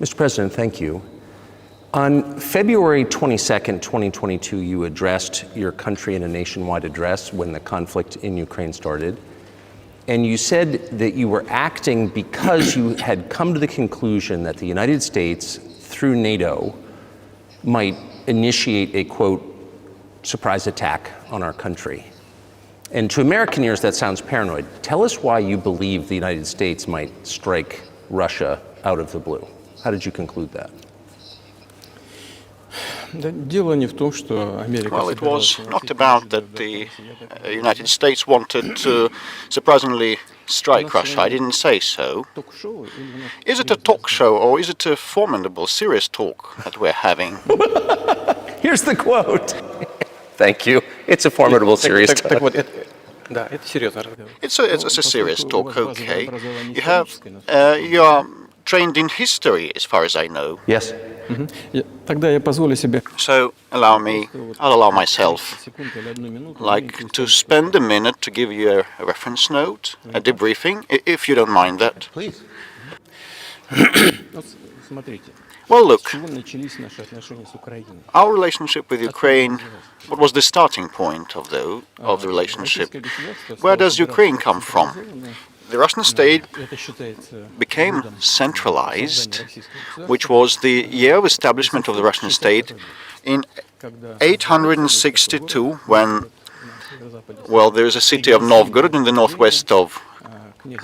Mr. President, thank you. On February 22nd, 2022, you addressed your country in a nationwide address when the conflict in Ukraine started. And you said that you were acting because you had come to the conclusion that the United States, through NATO, might initiate a, quote, surprise attack on our country. And to American ears, that sounds paranoid. Tell us why you believe the United States might strike Russia out of the blue. How did you conclude that? Well, it was not about that the United States wanted to surprisingly strike Russia. I didn't say so. Is it a talk show or is it a formidable, serious talk that we're having? Here's the quote. Thank you. It's a formidable, serious talk. It's a serious talk, okay. You are trained in history, as far as I know. Yes. So I'll allow myself to spend a minute to give you a reference note, a debriefing, if you don't mind that. Please. Well, look, our relationship with Ukraine, what was the starting point of the relationship? Where does Ukraine come from? The Russian state became centralized, which was the year of establishment of the Russian state in 862, when, well, there is a city of Novgorod in the northwest of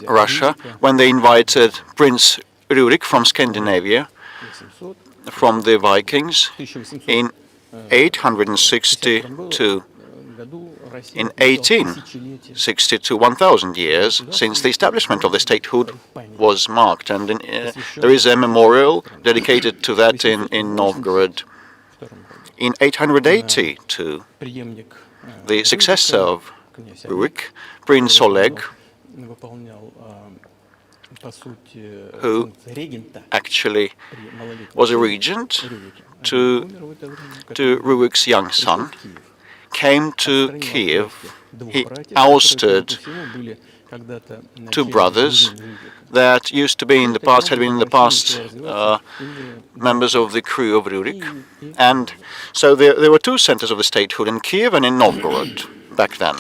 Russia, when they invited Prince Rurik from Scandinavia, from the Vikings, in 862. In 1862, 1,000 years since the establishment of the statehood was marked, and there is a memorial dedicated to that in Novgorod. In 882, the successor of Rurik, Prince Oleg, who actually was a regent to Rurik's young son, came to Kiev. He ousted two brothers that used to be in the past, had been in the past members of the crew of Rurik. And so there were two centers of the statehood, in Kiev and in Novgorod, back then.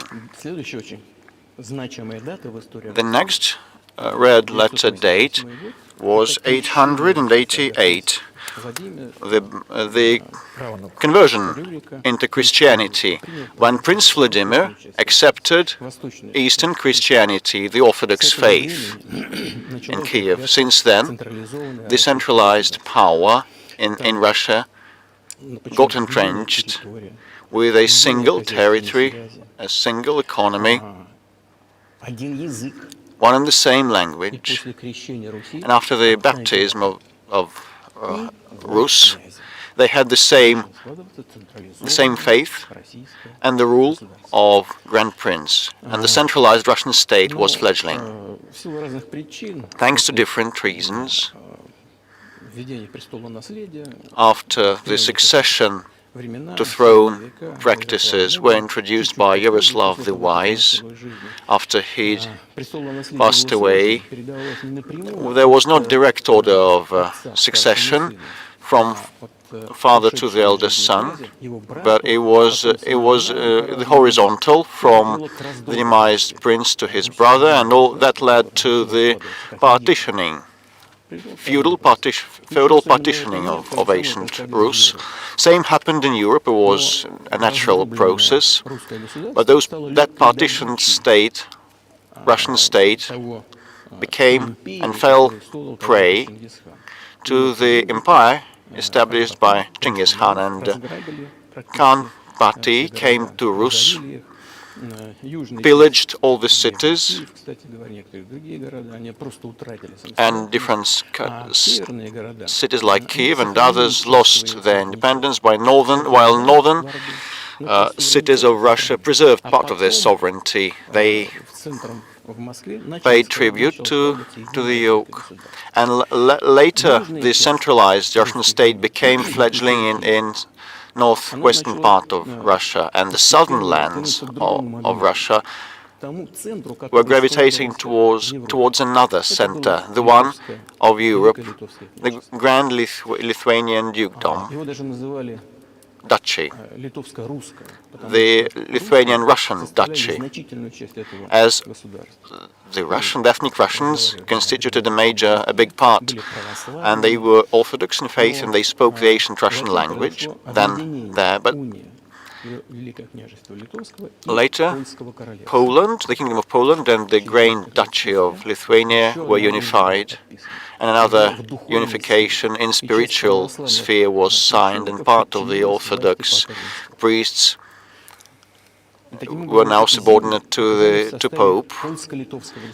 The next red letter date was 888. The conversion into Christianity, when Prince Vladimir accepted Eastern Christianity, the Orthodox faith, in Kiev. Since then, the centralized power in Russia got entrenched with a single territory, a single economy, one and the same language. And after the baptism of Rus, they had the same faith and the rule of Grand Prince, and the centralized Russian state was fledgling. Thanks to different reasons, after the succession to throne practices were introduced by Yaroslav the Wise, after he'd passed away, there was not direct order of succession from father to the eldest son, but it was the horizontal from the demised prince to his brother, and all that led to the partitioning. Feudal partitioning of ancient Rus. Same happened in Europe. It was a natural process, but that partitioned state, Russian state, became and fell prey to the empire established by Genghis Khan, and Khan party came to Rus, pillaged all the cities, and different cities like Kiev and others lost their independence, while northern cities of Russia preserved part of their sovereignty. They paid tribute to the yoke. And later, the centralized Russian state became fledgling in northwestern part of Russia, and the southern lands of Russia were gravitating towards another center, the one of Europe, the Grand Lithuanian Dukedom, Duchy, the Lithuanian-Russian Duchy, as the ethnic Russians constituted a big part, and they were Orthodox in faith and they spoke the ancient Russian language then there, but later Poland, the Kingdom of Poland and the Grand Duchy of Lithuania were unified, and another unification in spiritual sphere was signed, and part of the Orthodox priests were now subordinate to Pope.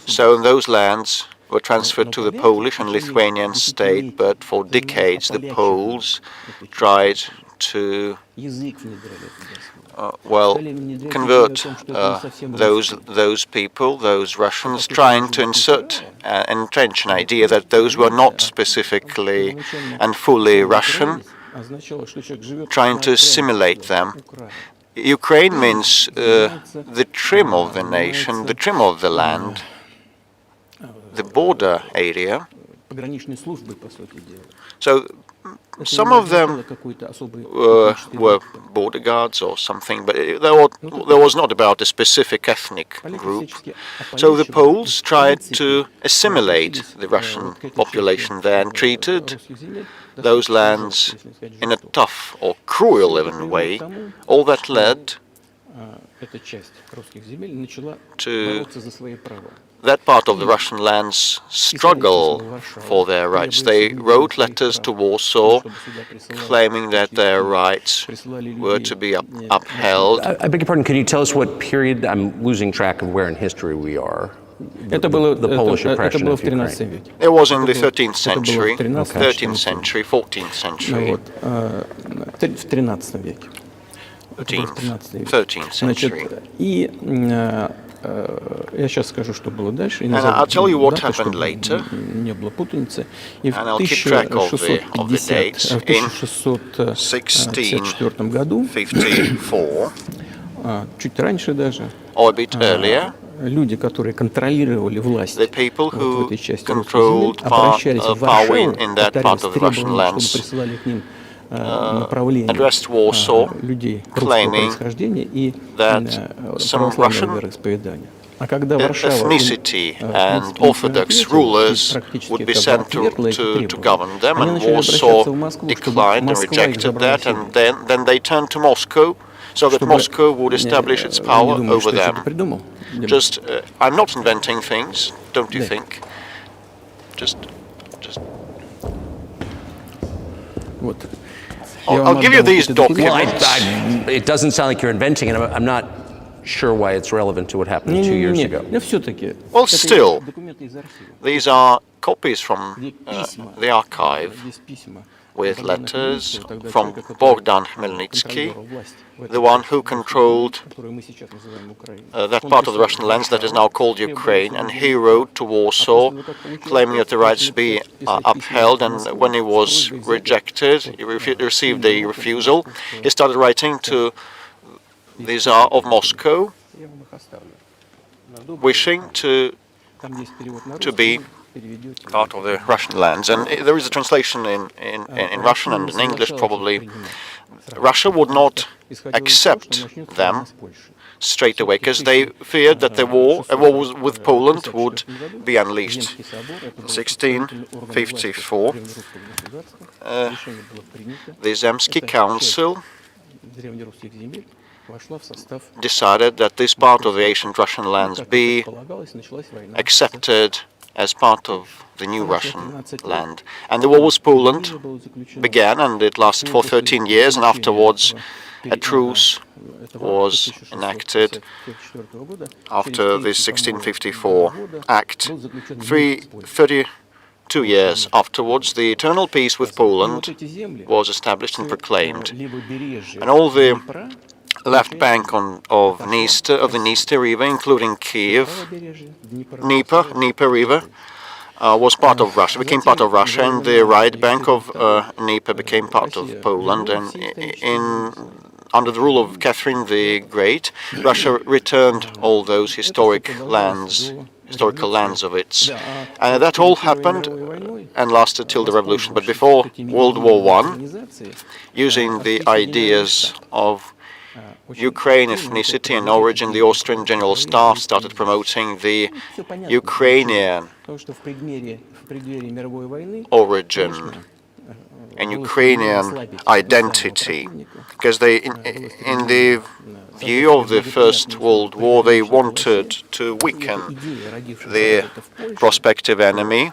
So those lands were transferred to the Polish and Lithuanian state, but for decades the Poles tried to convert those people, those Russians, trying to entrench an idea that those were not specifically and fully Russian, trying to assimilate them. Ukraine means the trim of the nation, the trim of the land, the border area. So some of them were border guards or something, but there was not about a specific ethnic group. So the Poles tried to assimilate the Russian population there and treated those lands in a tough or cruel even way. All that led to that part of the Russian lands struggle for their rights. They wrote letters to Warsaw claiming that their rights were to be upheld. I beg your pardon, can you tell us what period? I'm losing track of where in history we are. The Polish oppression of Ukraine. It was in the 13th century, 13th century, 14th century. 13th century. And I'll tell you what happened later, and I'll keep track of the dates. In 1654, or a bit earlier, the people who controlled power in that part of the Russian lands addressed Warsaw, claiming that some Russian ethnicity and Orthodox rulers would be sent to govern them, and Warsaw declined and rejected that, and then they turned to Moscow, so that Moscow would establish its power over them. Just, I'm not inventing things, don't you think? Just. I'll give you these documents. It doesn't sound like you're inventing it. I'm not sure why it's relevant to what happened 2 years ago. Well, still, these are copies from the archive with letters from Bogdan Khmelnytsky, the one who controlled that part of the Russian lands that is now called Ukraine, and he wrote to Warsaw claiming that the rights be upheld, and when he was rejected, he received a refusal, he started writing to the Tsar of Moscow, wishing to be part of the Russian lands. And there is a translation in Russian and in English, probably. Russia would not accept them straight away, because they feared that a war with Poland would be unleashed. In 1654, the Zemsky Council decided that this part of the ancient Russian lands be accepted as part of the new Russian land. And the war with Poland began, and it lasted for 13 years, and afterwards a truce was enacted after the 1654 Act. 32 years afterwards, the eternal peace with Poland was established and proclaimed. And all the left bank of the Dniester River, including Kiev, Dnieper River, was part of Russia, became part of Russia, and the right bank of Dnieper became part of Poland. And under the rule of Catherine the Great, Russia returned all those historical lands of its. And that all happened and lasted till the revolution. But before World War I, using the ideas of Ukraine ethnicity and origin, the Austrian General Staff started promoting the Ukrainian origin and Ukrainian identity, because in the view of the First World War, they wanted to weaken the prospective enemy.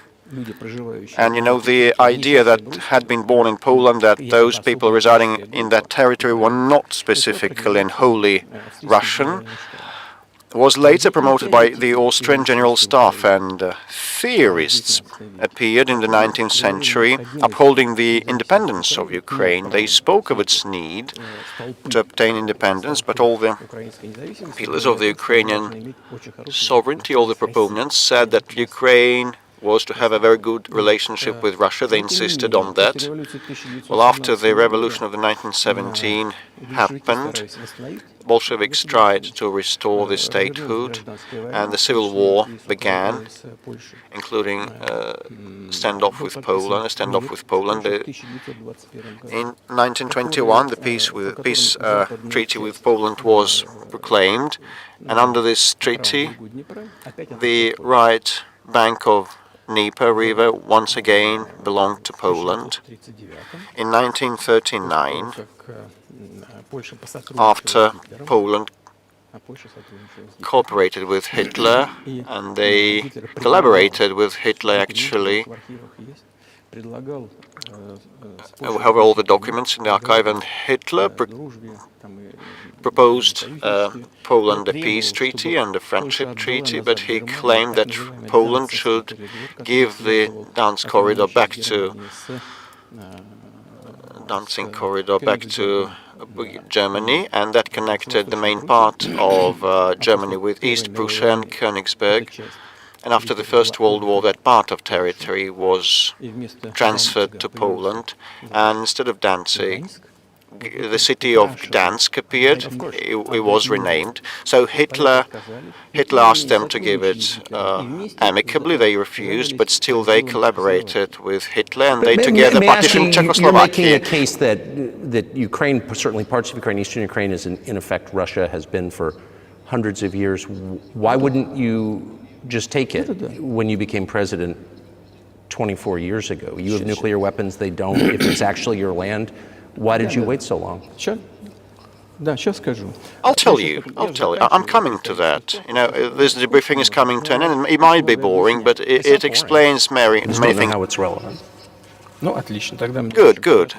And the idea that had been born in Poland, that those people residing in that territory were not specifically and wholly Russian, was later promoted by the Austrian General Staff, and theorists appeared in the 19th century upholding the independence of Ukraine. They spoke of its need to obtain independence, but all the pillars of the Ukrainian sovereignty, all the proponents, said that Ukraine was to have a very good relationship with Russia. They insisted on that. Well, after the revolution of the 1917 happened, Bolsheviks tried to restore the statehood, and the civil war began, including a standoff with Poland. In 1921, the peace treaty with Poland was proclaimed, and under this treaty, the right bank of Dnieper River once again belonged to Poland. In 1939, after Poland cooperated with Hitler, and they collaborated with Hitler actually. We have all the documents in the archive, and Hitler proposed Poland a peace treaty and a friendship treaty, but he claimed that Poland should give the dancing corridor back to Germany, and that connected the main part of Germany with East Prussia and Königsberg. And after the First World War, that part of territory was transferred to Poland, and instead of Danzig, the city of Gdansk appeared. It was renamed. So Hitler asked them to give it amicably. They refused, but still they collaborated with Hitler, and they together partitioned Czechoslovakia. You're making a case that Ukraine, certainly parts of Ukraine, eastern Ukraine, is in effect Russia has been for hundreds of years. Why wouldn't you just take it when you became president 24 years ago? You have nuclear weapons, they don't. If it's actually your land, why did you wait so long? I'll tell you. I'm coming to that. This debriefing is coming to an end, and it might be boring, but it explains many things. How it's relevant. Good.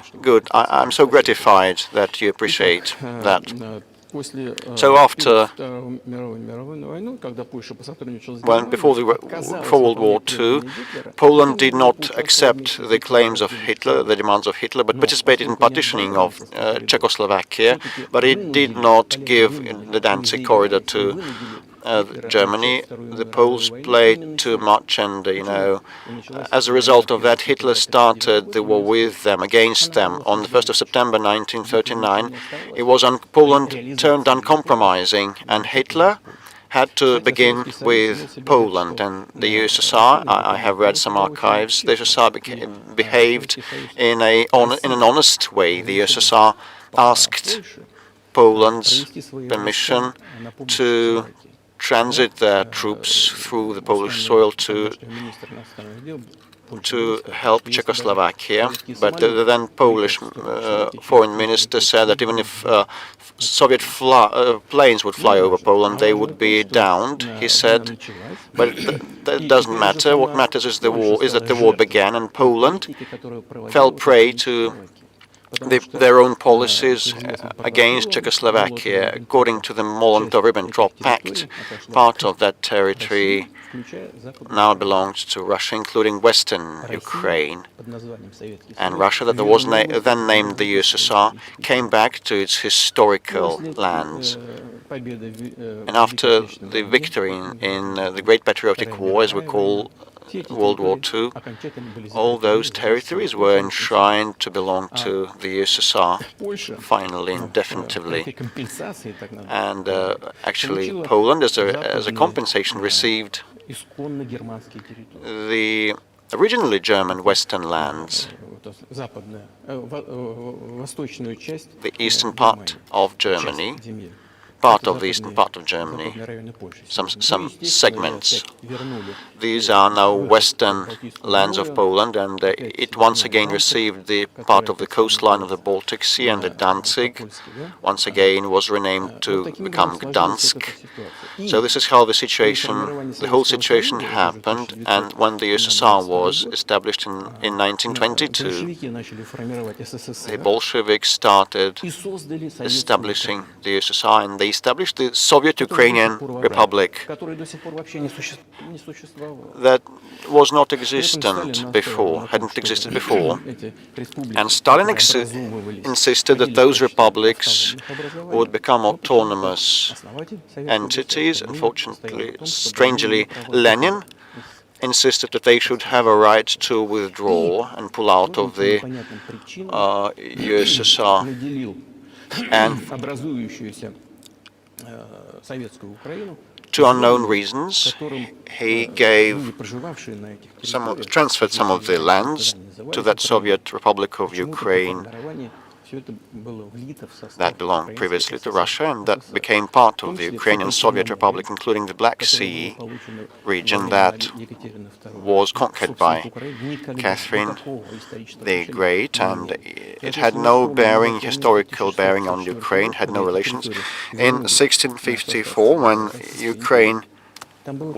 I'm so gratified that you appreciate that. So after, before World War II, Poland did not accept the claims of Hitler, the demands of Hitler, but participated in partitioning of Czechoslovakia, but it did not give the Danzig corridor to Germany. The Poles played too much, and as a result of that, Hitler started the war with them, against them. On the 1st of September 1939, Poland turned uncompromising, and Hitler had to begin with Poland and the USSR. I have read some archives. The USSR behaved in an honest way. The USSR asked Poland's permission to transit their troops through the Polish soil to help Czechoslovakia, but the then Polish foreign minister said that even if Soviet planes would fly over Poland, they would be downed, he said. But that doesn't matter. What matters is that the war began, and Poland fell prey to their own policies against Czechoslovakia. According to the Molotov-Ribbentrop Pact, part of that territory now belonged to Russia, including Western Ukraine. And Russia, that was then named the USSR, came back to its historical lands. And after the victory in the Great Patriotic War, as we call World War II, all those territories were enshrined to belong to the USSR, finally and definitively. And actually, Poland, as a compensation, received the originally German Western lands, the eastern part of Germany, part of the eastern part of Germany, some segments. These are now western lands of Poland, and it once again received the part of the coastline of the Baltic Sea, and the Danzig once again was renamed to become Gdansk. So this is how the whole situation happened, and when the USSR was established in 1922, the Bolsheviks started establishing the USSR, and they established the Soviet Ukrainian Republic that was not existent before, hadn't existed before. And Stalin insisted that those republics would become autonomous entities. Unfortunately, strangely, Lenin insisted that they should have a right to withdraw and pull out of the USSR. And to unknown reasons, he transferred some of the lands to that Soviet Republic of Ukraine that belonged previously to Russia, and that became part of the Ukrainian Soviet Republic, including the Black Sea region that was conquered by Catherine the Great, and it had no historical bearing on Ukraine, had no relations. In 1654, when Ukraine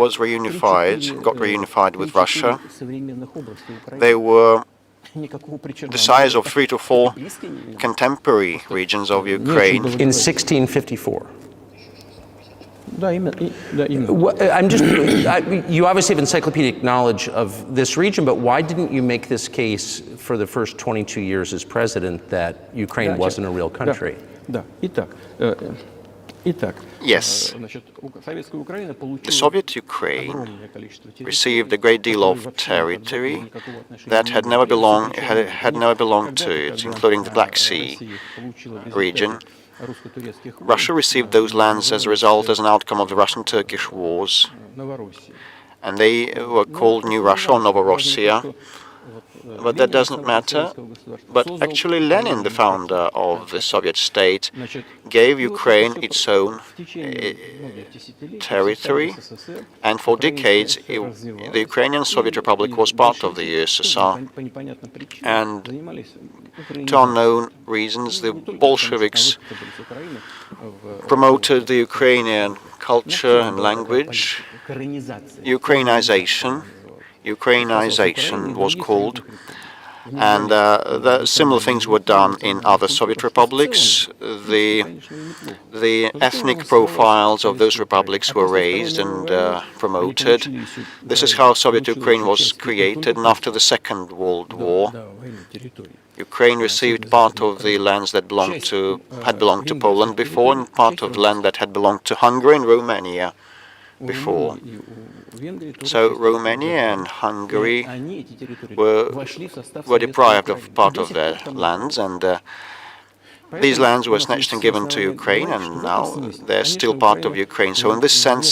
was got reunified with Russia, they were the size of 3 to 4 contemporary regions of Ukraine. In 1654. You obviously have encyclopedic knowledge of this region, but why didn't you make this case for the first 22 years as president that Ukraine wasn't a real country? Yes, the Soviet Ukraine received a great deal of territory that had never belonged to it, including the Black Sea region. Russia received those lands as an outcome of the Russian-Turkish wars, and they were called New Russia or Novorossiya. But that doesn't matter. But actually Lenin, the founder of the Soviet state, gave Ukraine its own territory, and for decades the Ukrainian Soviet Republic was part of the USSR. And to unknown reasons, the Bolsheviks promoted the Ukrainian culture and language. Ukrainization was called, and similar things were done in other Soviet republics. The ethnic profiles of those republics were raised and promoted. This is how Soviet Ukraine was created, and after the Second World War, Ukraine received part of the lands that had belonged to Poland before, and part of the land that had belonged to Hungary and Romania before. So Romania and Hungary were deprived of part of their lands, and these lands were snatched and given to Ukraine, and now they're still part of Ukraine. So in this sense,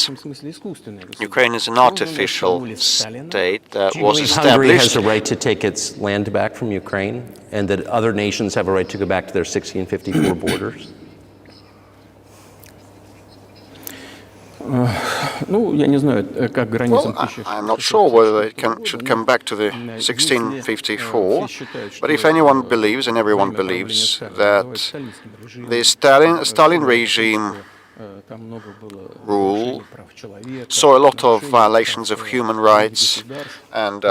Ukraine is an artificial state that was established. Hungary has a right to take its land back from Ukraine, and that other nations have a right to go back to their 1654 borders? Well, I'm not sure whether it should come back to the 1654, but if anyone believes, and everyone believes, that the Stalin regime rule saw a lot of violations of human rights and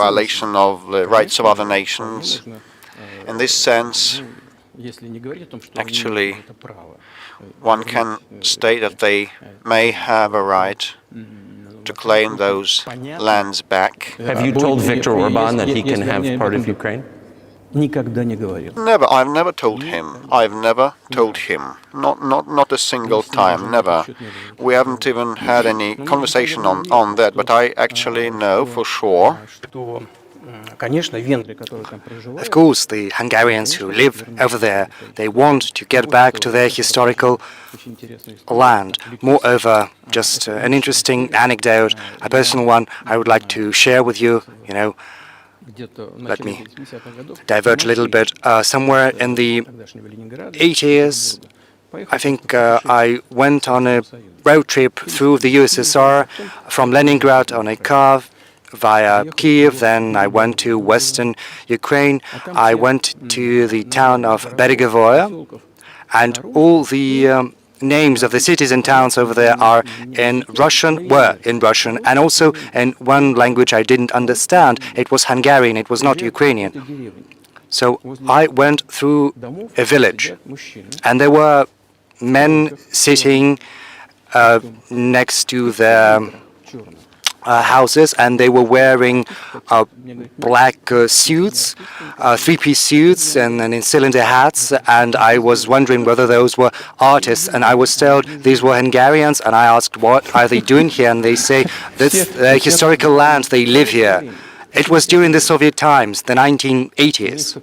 violation of the rights of other nations, in this sense, actually, one can state that they may have a right to claim those lands back. Have you told Viktor Orban that he can have part of Ukraine? Never. I've never told him. I've never told him. Not a single time. Never. We haven't even had any conversation on that. But I actually know for sure. Of course, the Hungarians who live over there, they want to get back to their historical land. Moreover, just an interesting anecdote, a personal one I would like to share with you, let me diverge a little bit. Somewhere in the 80s, I think I went on a road trip through the USSR from Leningrad on a car via Kiev, then I went to western Ukraine. I went to the town of Beregovoye, and all the names of the cities and towns over there were in Russian, and also in one language I didn't understand. It was Hungarian, it was not Ukrainian. So I went through a village, and there were men sitting next to their houses, and they were wearing black suits, three-piece suits, and in cylinder hats, and I was wondering whether those were artists, and I was told these were Hungarians, and I asked what are they doing here, and they say that's their historical land, they live here. It was during the Soviet times, the 1980s,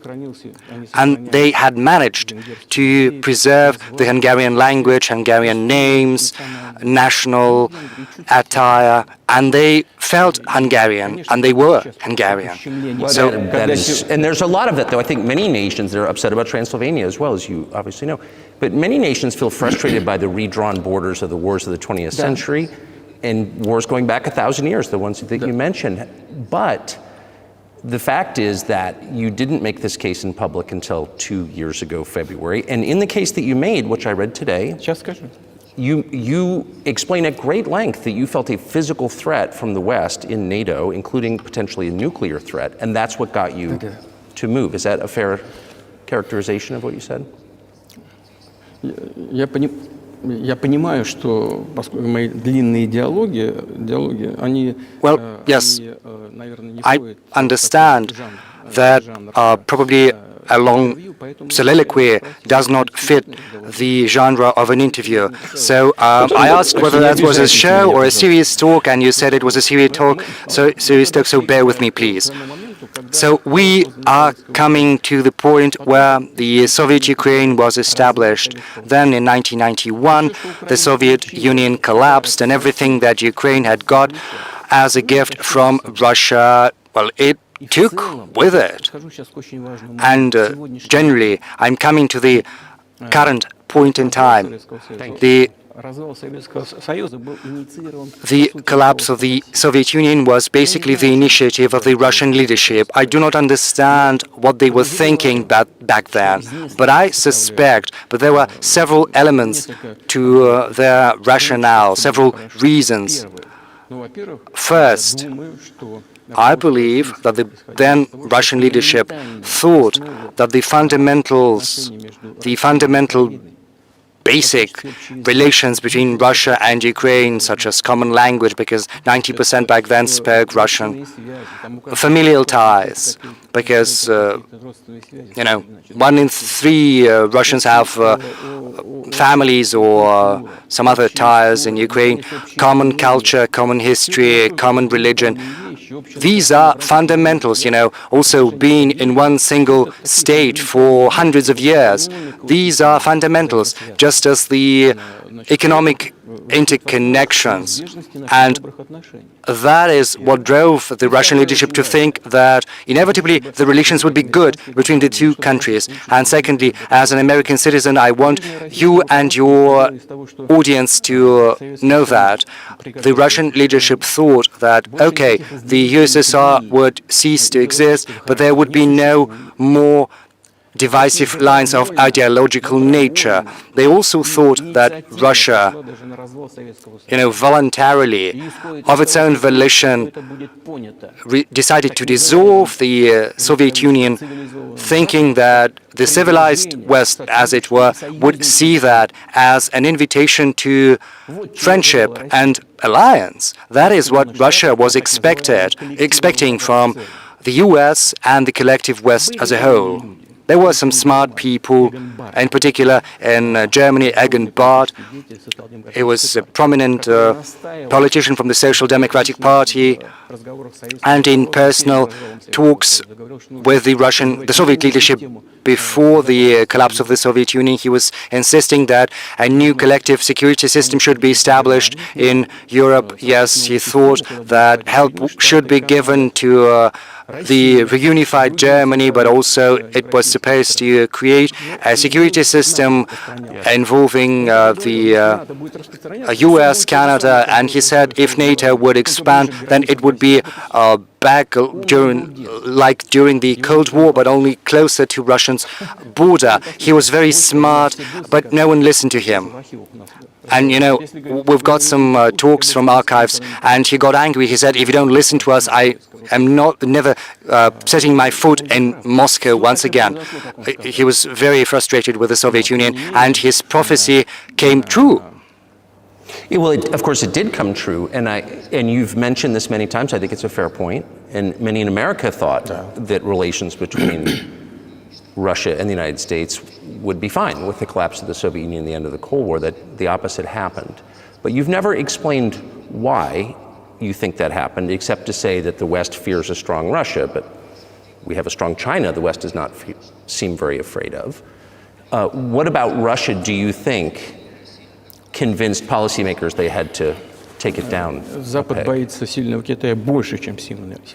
and they had managed to preserve the Hungarian language, Hungarian names, national attire, and they felt Hungarian, and they were Hungarian. So and there's a lot of that, though. I think many nations are upset about Transylvania as well, as you obviously know. But many nations feel frustrated by the redrawn borders of the wars of the 20th century, and wars going back 1,000 years, the ones that you mentioned. But the fact is that you didn't make this case in public until 2 years ago, February. And in the case that you made, which I read today, you explain at great length that you felt a physical threat from the West in NATO, including potentially a nuclear threat, and that's what got you to move. Is that a fair characterization of what you said? Well, yes, I understand that probably a long soliloquy does not fit the genre of an interview. So I asked whether that was a show or a serious talk, and you said it was a serious talk, so bear with me, please. So we are coming to the point where the Soviet Ukraine was established. Then in 1991, the Soviet Union collapsed, and everything that Ukraine had got as a gift from Russia, well, it took with it. And generally, I'm coming to the current point in time. The collapse of the Soviet Union was basically the initiative of the Russian leadership. I do not understand what they were thinking back then, but I suspect that there were several elements to their rationale, several reasons. First, I believe that the then Russian leadership thought that the fundamental basic relations between Russia and Ukraine, such as common language, because 90% back then spoke Russian, familial ties, because, 1 in 3 Russians have families or some other ties in Ukraine, common culture, common history, common religion. These are fundamentals, also being in one single state for hundreds of years. These are fundamentals, just as the economic interconnections. And that is what drove the Russian leadership to think that inevitably the relations would be good between the two countries. And secondly, as an American citizen, I want you and your audience to know that the Russian leadership thought that, okay, the USSR would cease to exist, but there would be no more divisive lines of ideological nature. They also thought that Russia, voluntarily, of its own volition, decided to dissolve the Soviet Union, thinking that the civilized West, as it were, would see that as an invitation to friendship and alliance. That is what Russia was expecting from the US and the collective West as a whole. There were some smart people, in particular in Germany, Egon Barth. He was a prominent politician from the Social Democratic Party, and in personal talks with the Soviet leadership before the collapse of the Soviet Union, he was insisting that a new collective security system should be established in Europe. Yes, he thought that help should be given to the reunified Germany, but also it was supposed to create a security system involving the US, Canada, and he said if NATO would expand, then it would be back during the Cold War, but only closer to Russia's border. He was very smart, but no one listened to him. And, you know, we've got some talks from archives, and he got angry. He said, if you don't listen to us, I am never setting my foot in Moscow once again. He was very frustrated with the Soviet Union, and his prophecy came true. Yeah, well, of course, it did come true, and you've mentioned this many times. I think it's a fair point, and many in America thought that relations between Russia and the United States would be fine with the collapse of the Soviet Union and the end of the Cold War, that the opposite happened. But you've never explained why you think that happened, except to say that the West fears a strong Russia, but we have a strong China the West does not seem very afraid of. What about Russia do you think convinced policymakers they had to take it down?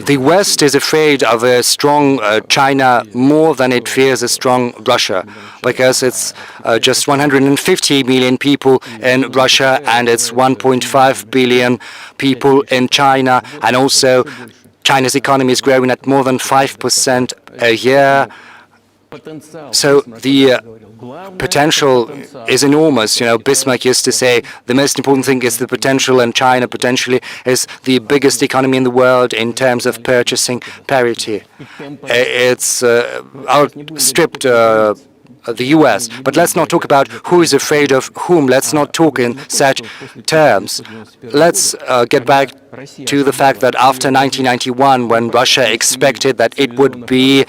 The West is afraid of a strong China more than it fears a strong Russia, because it's just 150 million people in Russia and it's 1.5 billion people in China, and also China's economy is growing at more than 5% a year. So the potential is enormous. You know, Bismarck used to say the most important thing is the potential, and China potentially is the biggest economy in the world in terms of purchasing parity. It's outstripped the US. But let's not talk about who is afraid of whom. Let's not talk in such terms. Let's get back to the fact that after 1991, when Russia expected that it would be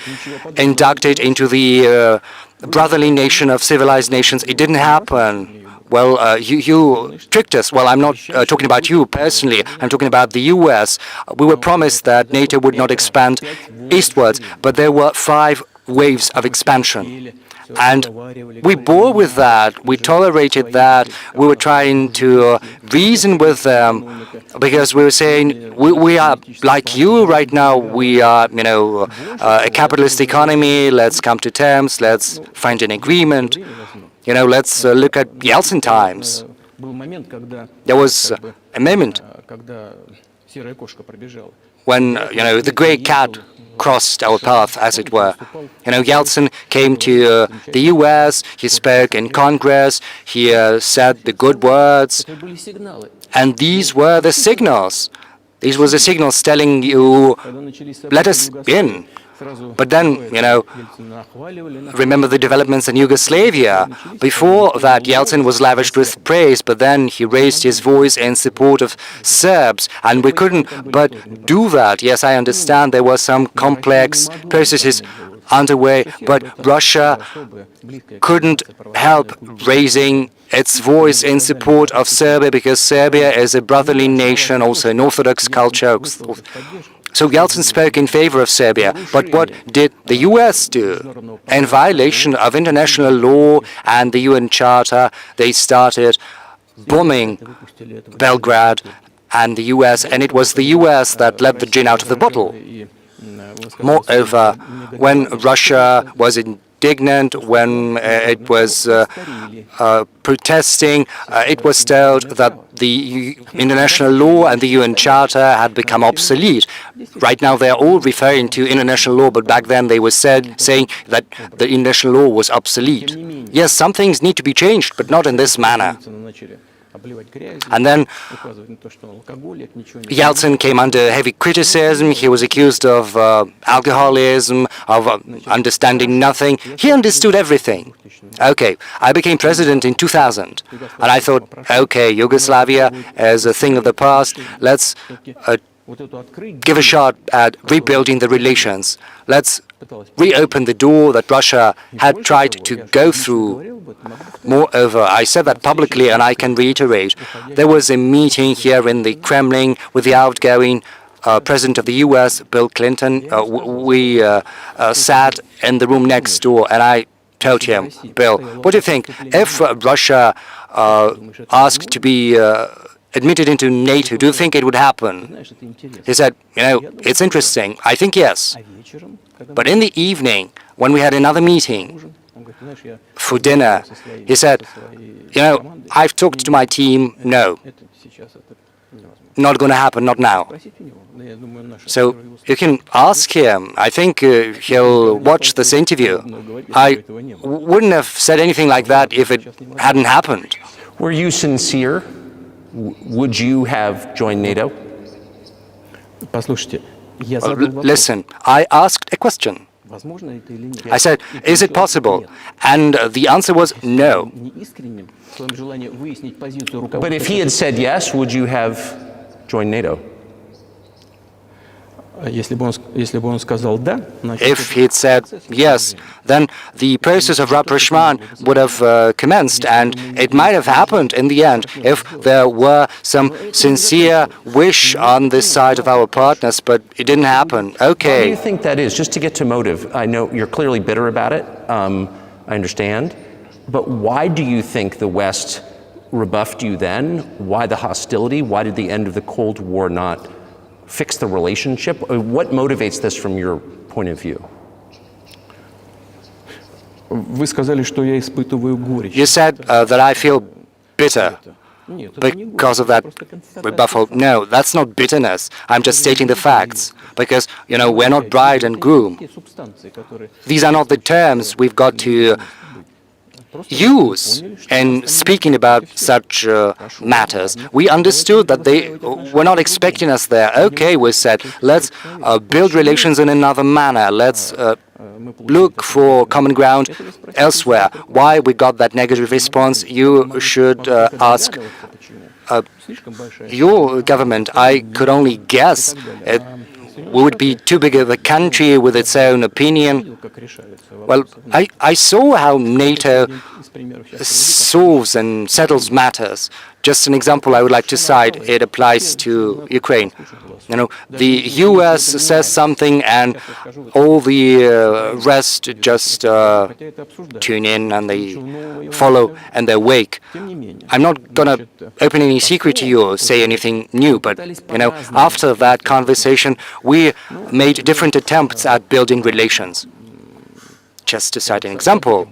inducted into the brotherly nation of civilized nations, it didn't happen. Well, you tricked us. Well, I'm not talking about you personally. I'm talking about the US. We were promised that NATO would not expand eastwards, but there were 5 waves of expansion. And we bore with that, we tolerated that, we were trying to reason with them, because we were saying, we are like you right now, we are, you know, a capitalist economy, let's come to terms, let's find an agreement. You know, let's look at Yeltsin times. There was a moment when, you know, the grey cat crossed our path, as it were. You know, Yeltsin came to the US, he spoke in Congress, he said the good words, and these were the signals. These were the signals telling you, let us in. But then, you know, remember the developments in Yugoslavia. Before that, Yeltsin was lavished with praise, but then he raised his voice in support of Serbs, and we couldn't but do that. Yes, I understand there were some complex processes underway, but Russia couldn't help raising its voice in support of Serbia, because Serbia is a brotherly nation, also an Orthodox culture. So Yeltsin spoke in favor of Serbia, but what did the US do? In violation of international law and the UN Charter, they started bombing Belgrade and the US, and it was the US that let the gin out of the bottle. Moreover, when Russia was indignant, when it was protesting, it was told that the international law and the UN Charter had become obsolete. Right now they are all referring to international law, but back then they were saying that the international law was obsolete. Yes, some things need to be changed, but not in this manner. And then Yeltsin came under heavy criticism. He was accused of alcoholism, of understanding nothing. He understood everything. Okay, I became president in 2000, and I thought, okay, Yugoslavia is a thing of the past. Let's give a shot at rebuilding the relations. Let's reopen the door that Russia had tried to go through. Moreover, I said that publicly, and I can reiterate, there was a meeting here in the Kremlin with the outgoing President of the US, Bill Clinton. We sat in the room next door, and I told him, Bill, what do you think? If Russia asked to be admitted into NATO, do you think it would happen? He said, it's interesting. I think yes. But in the evening, when we had another meeting for dinner, he said, I've talked to my team, no, not going to happen, not now. So you can ask him. I think he'll watch this interview. I wouldn't have said anything like that if it hadn't happened. Were you sincere? Would you have joined NATO? Listen, I asked a question. I said, is it possible? And the answer was no. But if he had said yes, would you have joined NATO? If he'd said yes, then the process of rapprochement would have commenced, and it might have happened in the end if there were some sincere wish on this side of our partners, but it didn't happen. Okay. Why do you think that is? Just to get to motive. I know you're clearly bitter about it. I understand. But why do you think the West rebuffed you then? Why the hostility? Why did the end of the Cold War not fix the relationship? What motivates this from your point of view? You said that I feel bitter because of that rebuffal. No, that's not bitterness. I'm just stating the facts. Because, we're not bride and groom. These are not the terms we've got to use in speaking about such matters. We understood that they were not expecting us there. Okay, we said, let's build relations in another manner. Let's look for common ground elsewhere. Why we got that negative response, you should ask your government. I could only guess. We would be too big of a country with its own opinion. Well, I saw how NATO solves and settles matters. Just an example I would like to cite, it applies to Ukraine. The US says something and all the rest just tune in and they follow and they wake. I'm not going to open any secret to you or say anything new, but after that conversation, we made different attempts at building relations. Just to cite an example,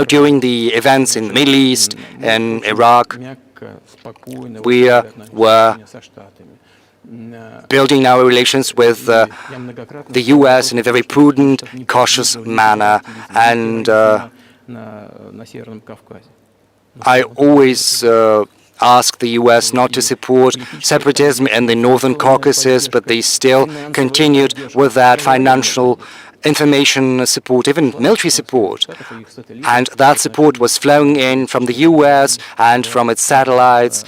during the events in the Middle East and Iraq, we were building our relations with the US in a very prudent, cautious manner, and I always asked the US not to support separatism in the Northern Caucasus, but they still continued with that financial information support, even military support. And that support was flowing in from the US and from its satellites,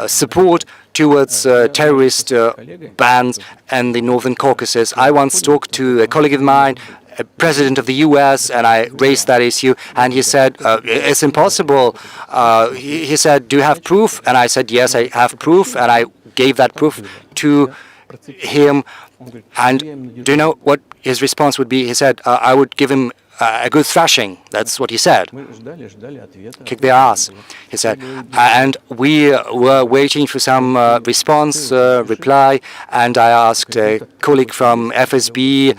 support towards terrorist bands in the Northern Caucasus. I once talked to a colleague of mine, a president of the US, and I raised that issue, and he said, it's impossible. He said, do you have proof? And I said, yes, I have proof, and I gave that proof to him. And do you know what his response would be? He said, I would give him a good thrashing. That's what he said. Kick their ass, he said. And we were waiting for some response, reply, and I asked a colleague from FSB,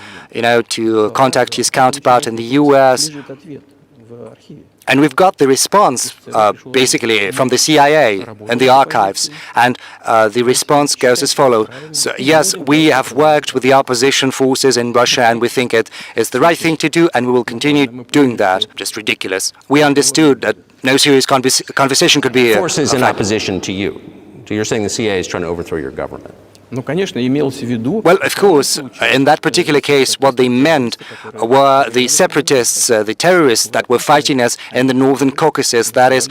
to contact his counterpart in the US. And we've got the response, basically, from the CIA and the archives. And the response goes as follows. So, yes, we have worked with the opposition forces in Russia, and we think it is the right thing to do, and we will continue doing that. Just ridiculous. We understood that no serious conversation could be... Forces in opposition to you. So you're saying the CIA is trying to overthrow your government? Well, of course, in that particular case, what they meant were the separatists, the terrorists that were fighting us in the northern Caucasus. That is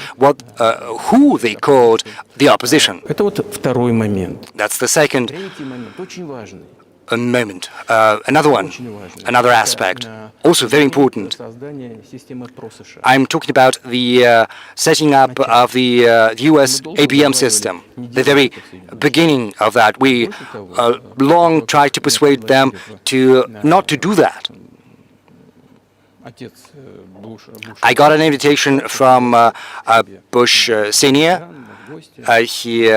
who they called the opposition. That's the second moment. Another one, another aspect, also very important. I'm talking about the setting up of the US ABM system, the very beginning of that. We long tried to persuade them not to do that. I got an invitation from Bush Sr. He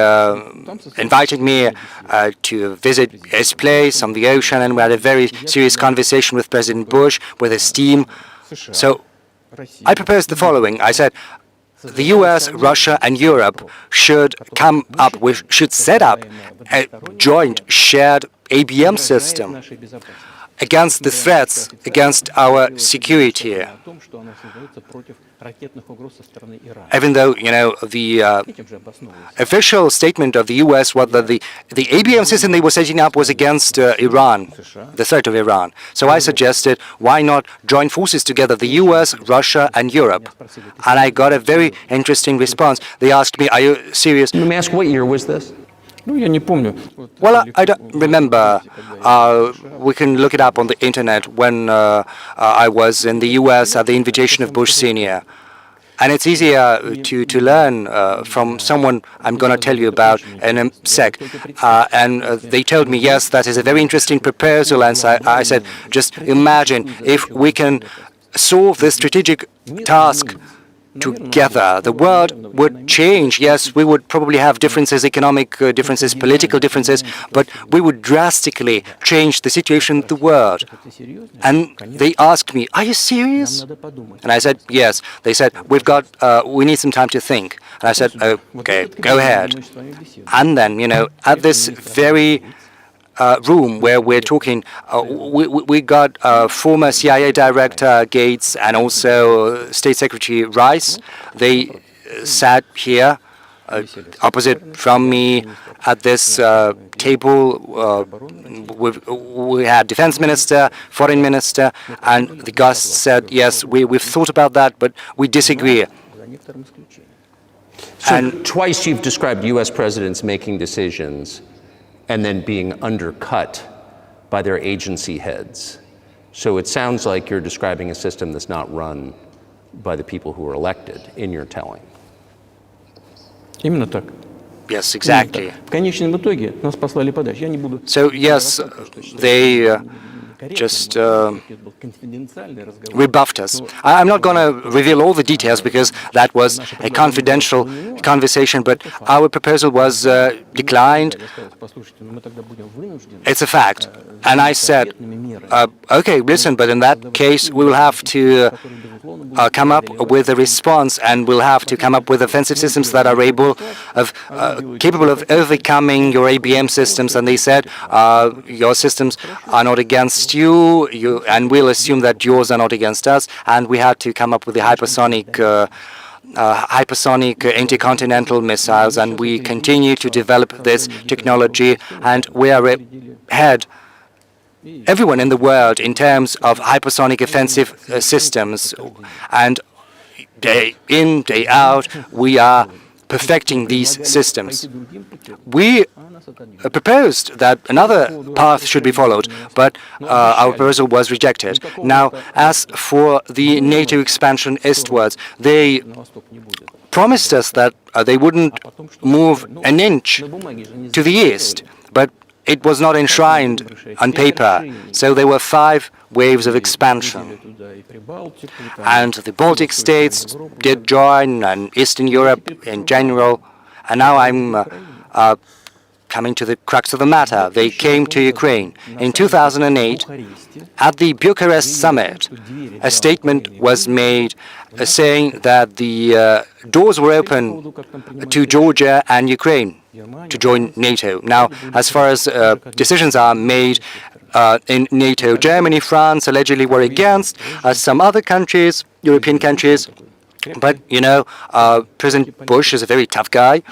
invited me to visit his place on the ocean, and we had a very serious conversation with President Bush, with his team. So I proposed the following. I said, the US, Russia, and Europe should should set up a joint shared ABM system against the threats against our security. Even though, the official statement of the US was that the ABM system they were setting up was against Iran, the threat of Iran. So I suggested, why not join forces together, the US, Russia, and Europe? And I got a very interesting response. They asked me, are you serious? Let me ask, what year was this? Well, I don't remember. We can look it up on the internet when I was in the US at the invitation of Bush Sr. And it's easier to learn from someone I'm going to tell you about in a sec. And they told me, yes, that is a very interesting proposal. And so I said, just imagine if we can solve this strategic task together, the world would change. Yes, we would probably have differences, economic differences, political differences, but we would drastically change the situation of the world. And they asked me, are you serious? And I said, yes. They said, we need some time to think. And I said, okay, go ahead. And then, at this very room where we're talking, we got former CIA Director Gates and also State Secretary Rice. They sat here opposite from me at this table. We had Defense Minister, Foreign Minister, and the guests said, yes, we've thought about that, but we disagree. So twice you've described US presidents making decisions and then being undercut by their agency heads. So it sounds like you're describing a system that's not run by the people who are elected, in your telling. Yes, exactly. So yes, they just rebuffed us. I'm not going to reveal all the details because that was a confidential conversation, but our proposal was declined. It's a fact. And I said, okay, listen, but in that case, we will have to come up with a response, and we'll have to come up with offensive systems that are capable of overcoming your ABM systems. And they said, your systems are not against you, and we'll assume that yours are not against us. And we had to come up with the hypersonic intercontinental missiles, and we continue to develop this technology, and we are ahead everyone in the world in terms of hypersonic offensive systems. And day in, day out, we are perfecting these systems. We proposed that another path should be followed, but our proposal was rejected. Now, as for the NATO expansion eastwards, they promised us that they wouldn't move an inch to the east, but it was not enshrined on paper. So there were 5 waves of expansion. And the Baltic states did join, and Eastern Europe in general. And now I'm coming to the crux of the matter. They came to Ukraine. In 2008, at the Bucharest summit, a statement was made saying that the doors were open to Georgia and Ukraine to join NATO. Now, as far as decisions are made in NATO, Germany, France allegedly were against, some other countries, European countries. But, President Bush is a very tough guy.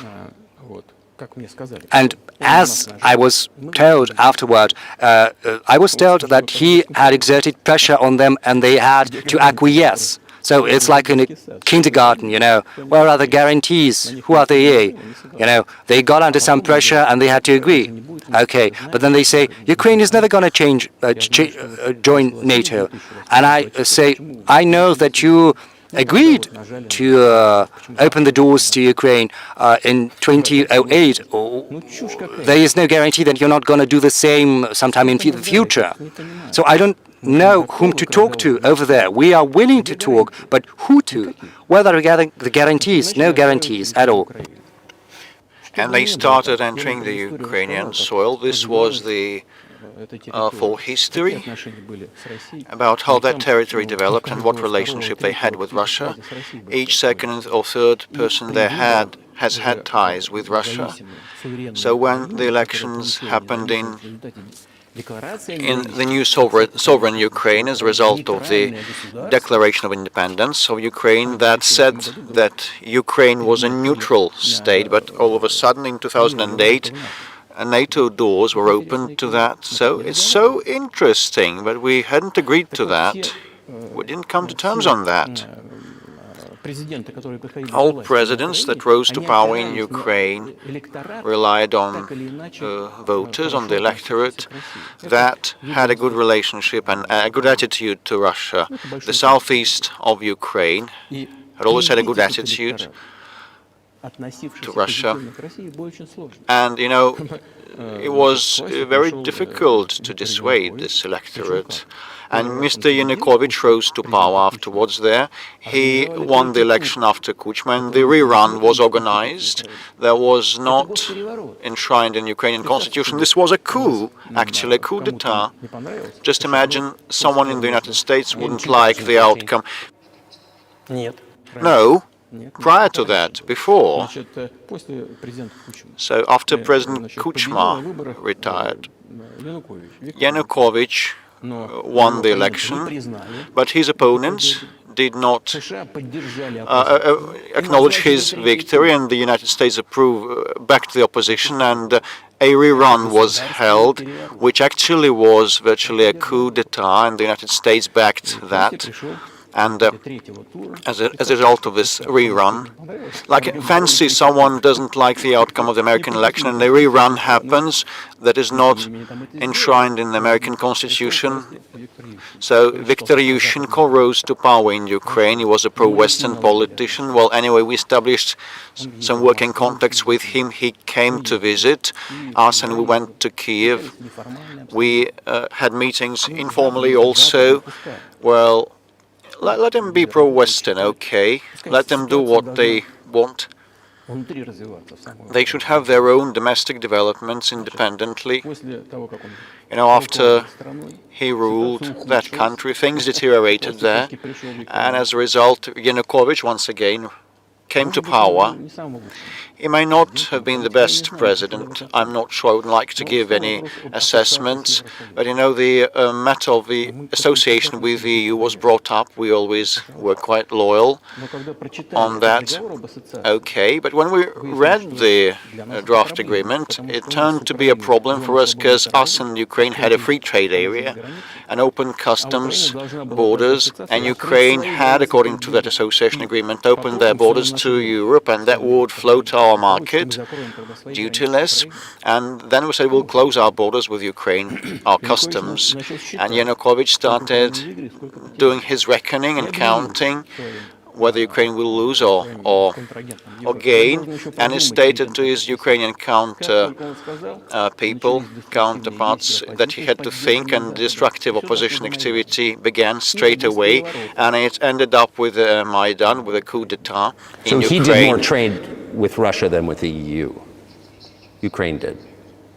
And As I was told afterward, I was told that he had exerted pressure on them and they had to acquiesce. So it's like in a kindergarten, where are the guarantees? Who are they? They got under some pressure and they had to agree. Okay, but then they say, Ukraine is never going to join NATO. And I say, I know that you agreed to open the doors to Ukraine in 2008. There is no guarantee that you're not going to do the same sometime in the future. So I don't know whom to talk to over there. We are willing to talk, but who to? Whether regarding the guarantees, no guarantees at all. And they started entering the Ukrainian soil. This was the for history about how that territory developed and what relationship they had with Russia. Each second or third person there has had ties with Russia. So when the elections happened in the new sovereign Ukraine as a result of the Declaration of Independence of Ukraine that said that Ukraine was a neutral state, but all of a sudden in 2008 NATO doors were opened to that. So it's so interesting, but we hadn't agreed to that. We didn't come to terms on that. All presidents that rose to power in Ukraine relied on voters, on the electorate that had a good relationship and a good attitude to Russia. The southeast of Ukraine had always had a good attitude to Russia. And, it was very difficult to dissuade this electorate. And Mr. Yanukovych rose to power afterwards there. He won the election after Kuchma, and the rerun was organized. There was not enshrined in Ukrainian constitution. This was a coup, actually, a coup d'etat. Just imagine someone in the United States wouldn't like the outcome. No. Prior to that, before. So after President Kuchma retired, Yanukovych won the election, but his opponents did not acknowledge his victory, and the United States backed the opposition, and a rerun was held, which actually was virtually a coup d'etat, and the United States backed that. And as a result of this rerun, like fancy someone doesn't like the outcome of the American election and a rerun happens that is not enshrined in the American Constitution. So Viktor Yushchenko rose to power in Ukraine. He was a pro-Western politician. Well, anyway, we established some working contacts with him. He came to visit us and we went to Kiev. We had meetings informally also. Well, let them be pro-Western, okay? Let them do what they want. They should have their own domestic developments independently. After he ruled that country, things deteriorated there. And as a result, Yanukovych once again came to power. He may not have been the best president. I'm not sure. I wouldn't like to give any assessments. But the matter of the association with the EU was brought up. We always were quite loyal on that. Okay, but when we read the draft agreement, it turned to be a problem for us because us and Ukraine had a free trade area, an open customs borders, and Ukraine had, according to that association agreement, opened their borders to Europe, and that would flow to our market, duty-less. And then we said we'll close our borders with Ukraine, our customs. And Yanukovych started doing his reckoning and counting whether Ukraine will lose or gain, and he stated to his Ukrainian counterparts that he had to think, and destructive opposition activity began straight away, and it ended up with Maidan, with a coup d'etat in Ukraine. So he did more trade with Russia than with the EU? Ukraine did?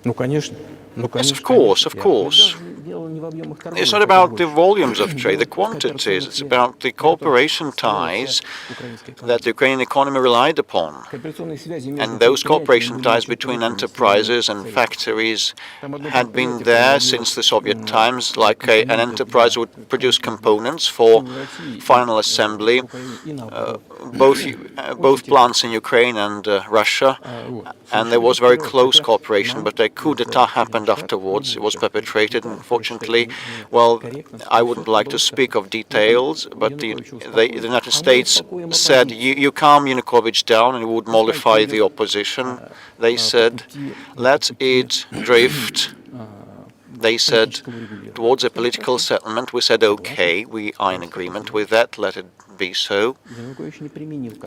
Yes, of course. It's not about the volumes of trade, the quantities. It's about the cooperation ties that the Ukrainian economy relied upon. And those cooperation ties between enterprises and factories had been there since the Soviet times, like an enterprise would produce components for final assembly, both plants in Ukraine and Russia, and there was very close cooperation, but a coup d'etat happened afterwards. It was perpetrated, unfortunately. Well, I wouldn't like to speak of details, but the United States said, you calm Yanukovych down and would mollify the opposition. They said, let it drift. They said, towards a political settlement. We said, okay, we are in agreement with that, let it be so.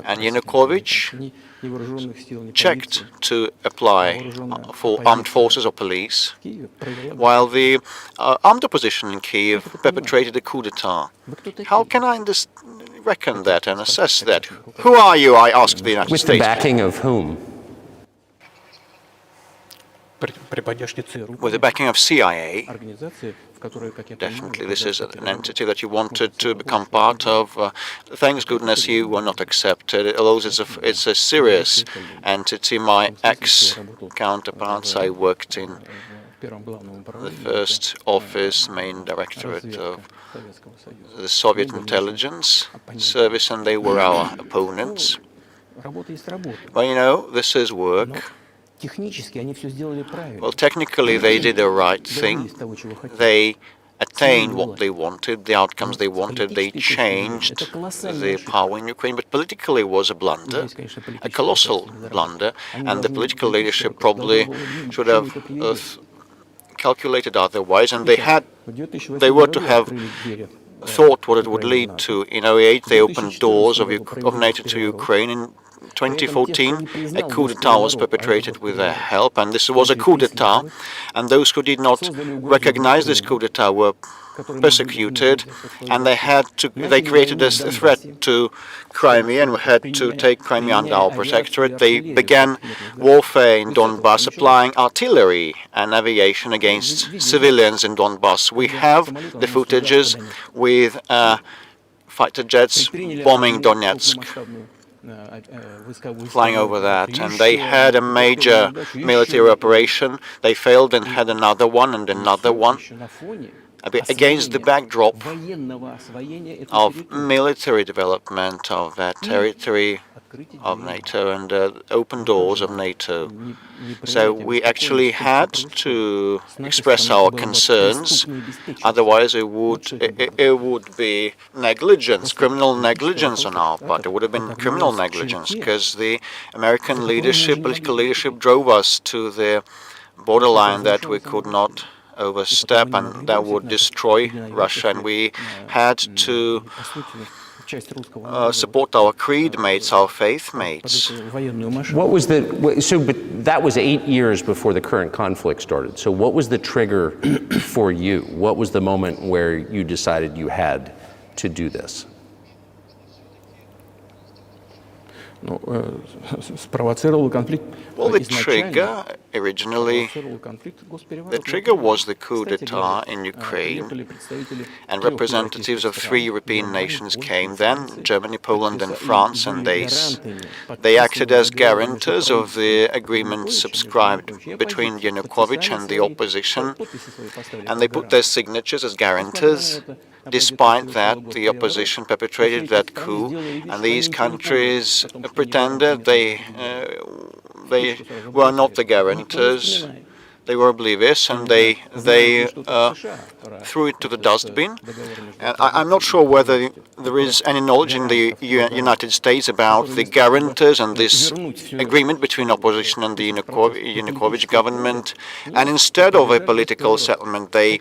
And Yanukovych checked to apply for armed forces or police, while the armed opposition in Kiev perpetrated a coup d'etat. How can I reckon that and assess that? Who are you, I asked the United States. With the backing of whom? With the backing of CIA. Definitely, this is an entity that you wanted to become part of. Thanks goodness you were not accepted. Although it's a serious entity. My ex-counterparts, I worked in the first office, main directorate of the Soviet intelligence service, and they were our opponents. Well, you know, this is work. Well, technically they did the right thing. They attained what they wanted, the outcomes they wanted. They changed the power in Ukraine, but politically it was a blunder, a colossal blunder, and the political leadership probably should have calculated otherwise, and they were to have thought what it would lead to. In 2008, they opened doors of NATO to Ukraine. In 2014, a coup d'etat was perpetrated with their help, and this was a coup d'etat, and those who did not recognize this coup d'etat were persecuted, and they created a threat to Crimea and had to take Crimea under our protectorate. They began warfare in Donbass, applying artillery and aviation against civilians in Donbass. We have the footages with fighter jets bombing Donetsk, flying over that, and they had a major military operation. They failed and had another one and another one. Against the backdrop of military development of that territory of NATO and open doors of NATO. So we actually had to express our concerns, otherwise it would be negligence, criminal negligence on our part. It would have been criminal negligence, because the American leadership, political leadership, drove us to the borderline that we could not overstep, and that would destroy Russia, and we had to support our creed mates, our faith mates. What was but that was 8 years before the current conflict started. So what was the trigger for you? What was the moment where you decided you had to do this? Well, the trigger originally, the trigger was the coup d'etat in Ukraine, and representatives of 3 European nations came then, Germany, Poland and France, and they acted as guarantors of the agreement subscribed between Yanukovych and the opposition, and they put their signatures as guarantors. Despite that, the opposition perpetrated that coup, and these countries pretended they were not the guarantors. They were oblivious, and they threw it to the dustbin. And I'm not sure whether there is any knowledge in the United States about the guarantors and this agreement between opposition and the Yanukovych government. And instead of a political settlement, they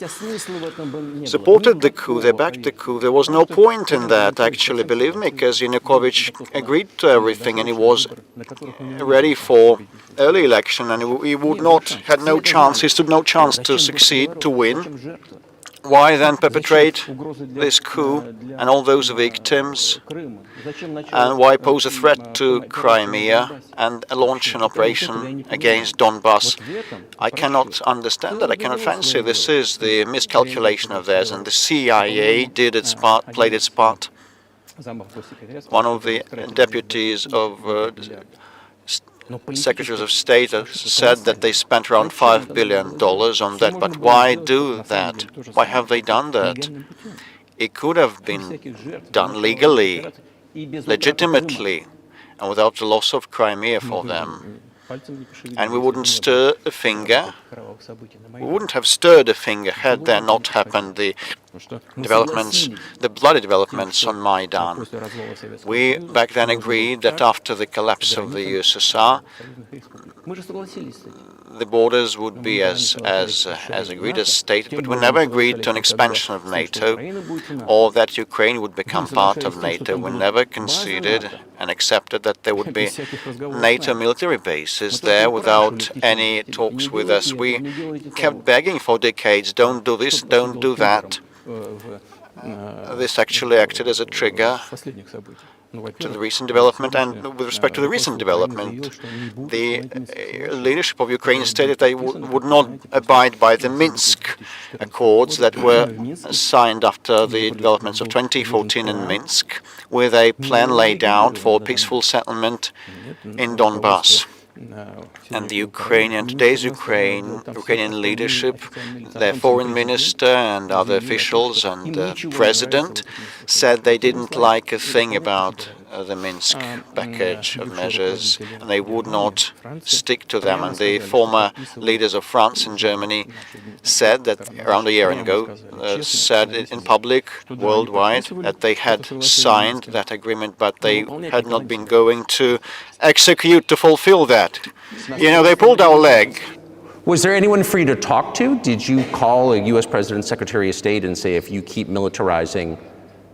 supported the coup, they backed the coup. There was no point in that, actually, believe me, because Yanukovych agreed to everything, and he was ready for early election, and he had no chance, he stood no chance to succeed, to win. Why then perpetrate this coup and all those victims? And why pose a threat to Crimea and launch an operation against Donbass? I cannot understand that. I cannot fancy. This is the miscalculation of theirs, and the CIA did its part, played its part. One of the deputies of Secretaries of State said that they spent around $5 billion on that. But why do that? Why have they done that? It could have been done legally, legitimately, and without the loss of Crimea for them. And we wouldn't stir a finger. We wouldn't have stirred a finger had there not happened the developments, the bloody developments on Maidan. We back then agreed that after the collapse of the USSR, the borders would be as agreed, as stated, but we never agreed to an expansion of NATO or that Ukraine would become part of NATO. We never conceded and accepted that there would be NATO military bases there without any talks with us. We kept begging for decades, don't do this, don't do that. This actually acted as a trigger to the recent development, and with respect to the recent development, the leadership of Ukraine stated they would not abide by the Minsk Accords that were signed after the developments of 2014 in Minsk, with a plan laid out for peaceful settlement in Donbass. And the today's Ukrainian leadership, their foreign minister and other officials and the president said they didn't like a thing about the Minsk package of measures, and they would not stick to them. And the former leaders of France and Germany said that around a year ago, said in public worldwide that they had signed that agreement, but they had not been going to execute to fulfill that. You know, they pulled our leg. Was there anyone for you to talk to? Did you call a U.S. President, Secretary of State, and say, if you keep militarizing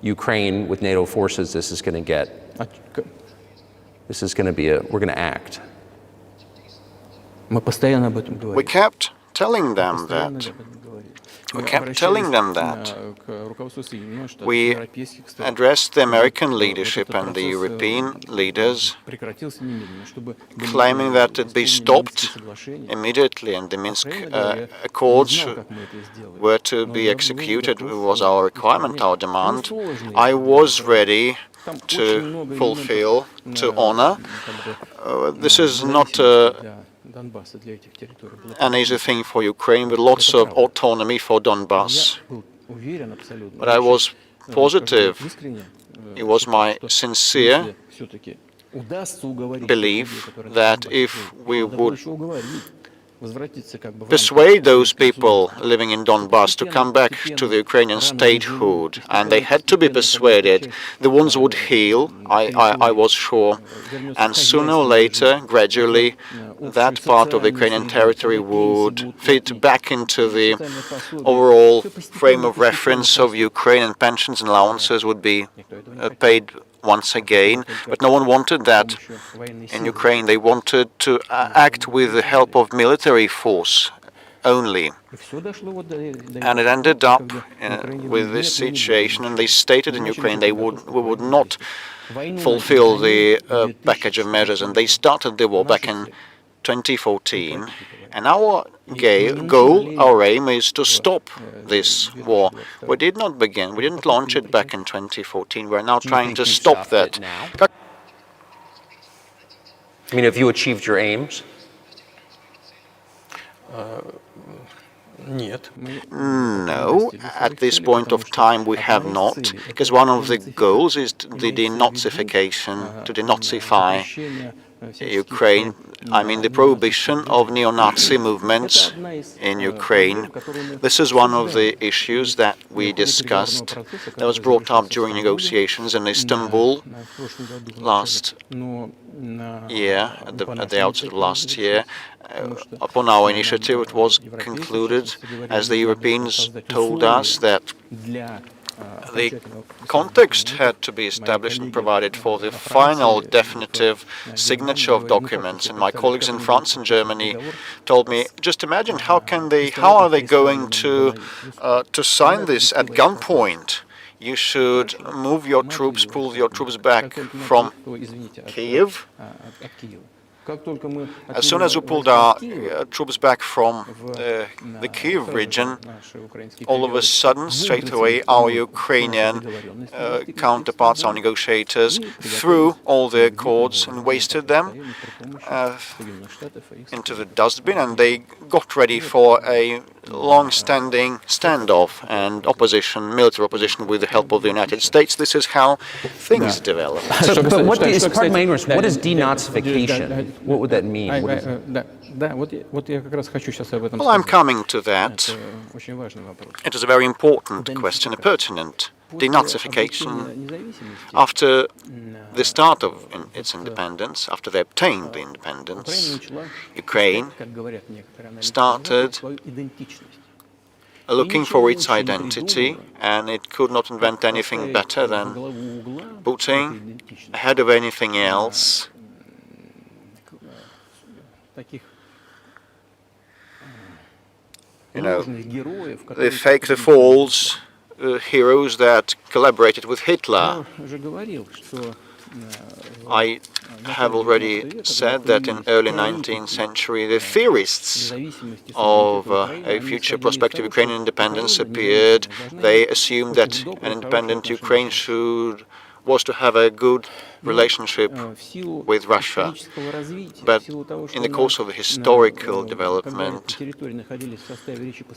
Ukraine with NATO forces, this is going to be we're going to act? We kept telling them that. We kept telling them that. We addressed the American leadership and the European leaders, claiming that it be stopped immediately and the Minsk Accords were to be executed. It was our requirement, our demand. I was ready to fulfill, to honor. This is not an easy thing for Ukraine, with lots of autonomy for Donbass. But I was positive. It was my sincere belief that if we would persuade those people living in Donbass to come back to the Ukrainian statehood, and they had to be persuaded, the wounds would heal, I was sure, and sooner or later, gradually, that part of the Ukrainian territory would fit back into the overall frame of reference of Ukraine, and pensions and allowances would be paid once again. But no one wanted that in Ukraine. They wanted to act with the help of military force only. And it ended up with this situation, and they stated in Ukraine we would not fulfill the package of measures, and they started the war back in 2014. And our goal, our aim is to stop this war. We did not begin, we didn't launch it back in 2014. We're now trying to stop that. I mean, have you achieved your aims? No, at this point of time we have not, because one of the goals is the denazification, to denazify Ukraine. I mean, the prohibition of neo-Nazi movements in Ukraine. This is one of the issues that we discussed, that was brought up during negotiations in Istanbul last year, at the outset of last year. Upon our initiative, it was concluded, as the Europeans told us, that the context had to be established and provided for the final definitive signature of documents. And my colleagues in France and Germany told me, just imagine how are they going to sign this at gunpoint? You should move your troops, pull your troops back from Kiev. As soon as we pulled our troops back from the Kiev region, all of a sudden, straight away, our Ukrainian counterparts, our negotiators, threw all the accords and wasted them into the dustbin, and they got ready for a long-standing standoff and opposition, military opposition, with the help of the United States. This is how things developed. But what is, pardon my ignorance, what is denazification? What would that mean? What is Well, I'm coming to that. It is a very important question, a pertinent. Denazification, after the start of its independence, after they obtained the independence, Ukraine started looking for its identity, and it could not invent anything better than putting ahead of anything else the false heroes that collaborated with Hitler. I have already said that in early 19th century the theorists of a future prospective Ukrainian independence appeared. They assumed that an independent Ukraine was to have a good relationship with Russia. But in the course of the historical development,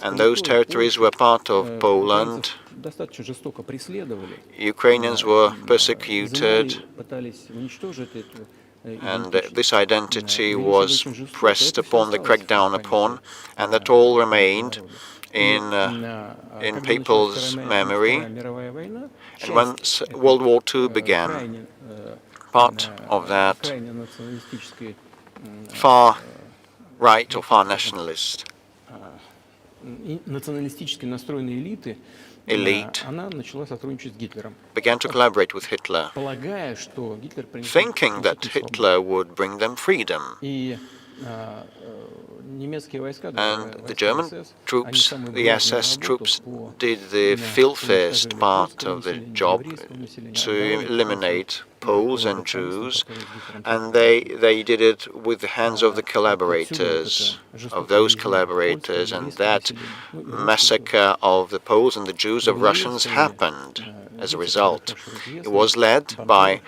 and those territories were part of Poland, Ukrainians were persecuted, and this identity was pressed upon, the crackdown upon, and that all remained in people's memory. And when World War II began, part of that far right or far nationalist elite began to collaborate with Hitler, thinking that Hitler would bring them freedom. And the German troops, the SS troops, did the filthiest part of the job to eliminate Poles and Jews, and they did it with the hands of the collaborators, of those collaborators, and that massacre of the Poles and the Jews, of Russians, happened as a result. It was led by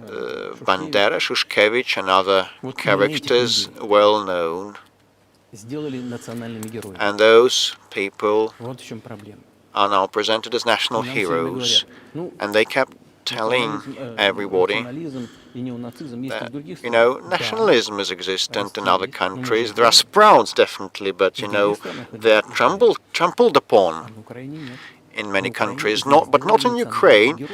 Bandera, Shushkevich, and other characters well known. And those people are now presented as national heroes, and they kept telling everybody that, nationalism is existent in other countries. There are sprouts, definitely, but, they are trampled upon in many countries, but not in Ukraine.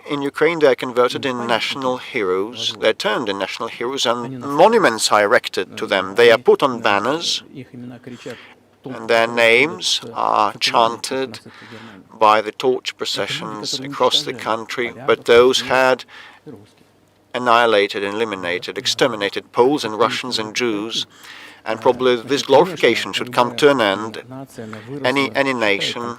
In Ukraine, they are converted in national heroes. They're turned in national heroes, and monuments are erected to them. They are put on banners, and their names are chanted by the torch processions across the country. But those had annihilated, eliminated, exterminated Poles and Russians and Jews. And probably this glorification should come to an end. Any nation,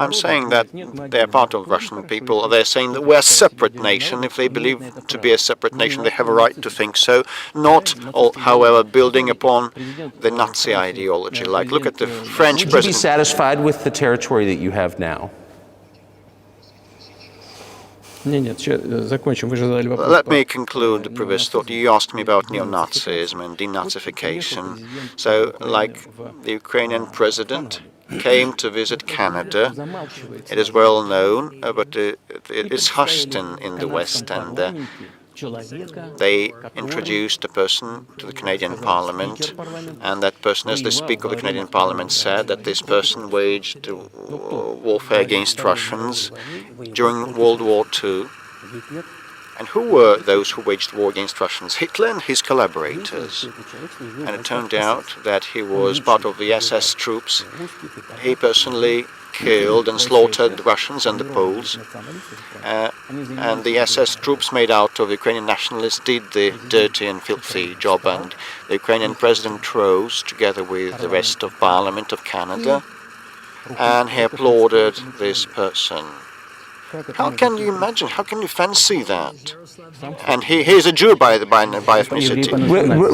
I'm saying that they're part of Russian people. They're saying that we're a separate nation. If they believe to be a separate nation, they have a right to think so. Not, however, building upon the Nazi ideology. Like, look at the French president. Would you be satisfied with the territory that you have now? Let me conclude the previous thought. You asked me about neo-Nazism and denazification. So, like, the Ukrainian president came to visit Canada. It is well known, but it is hushed in the West, and they introduced a person to the Canadian Parliament, and that person, as the Speaker of the Canadian Parliament said, that this person waged warfare against Russians during World War II. And who were those who waged war against Russians? Hitler and his collaborators. And it turned out that he was part of the SS troops. He personally killed and slaughtered the Russians and the Poles. And the SS troops made out of Ukrainian nationalists did the dirty and filthy job, and the Ukrainian president rose together with the rest of Parliament of Canada, and he applauded this person. How can you imagine? How can you fancy that? And he's a Jew by ethnicity.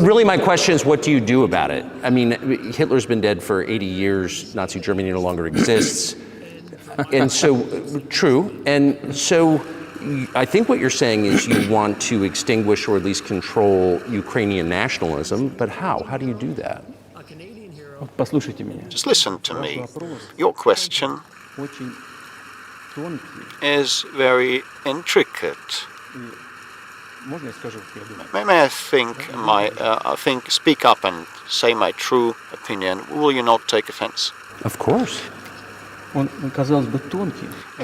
Really, my question is, what do you do about it? I mean, Hitler's been dead for 80 years. Nazi Germany no longer exists. And so, true. And so, I think what you're saying is you want to extinguish or at least control Ukrainian nationalism. But how? How do you do that? Just listen to me. Your question is very intricate. May I speak up and say my true opinion? Will you not take offense? Of course.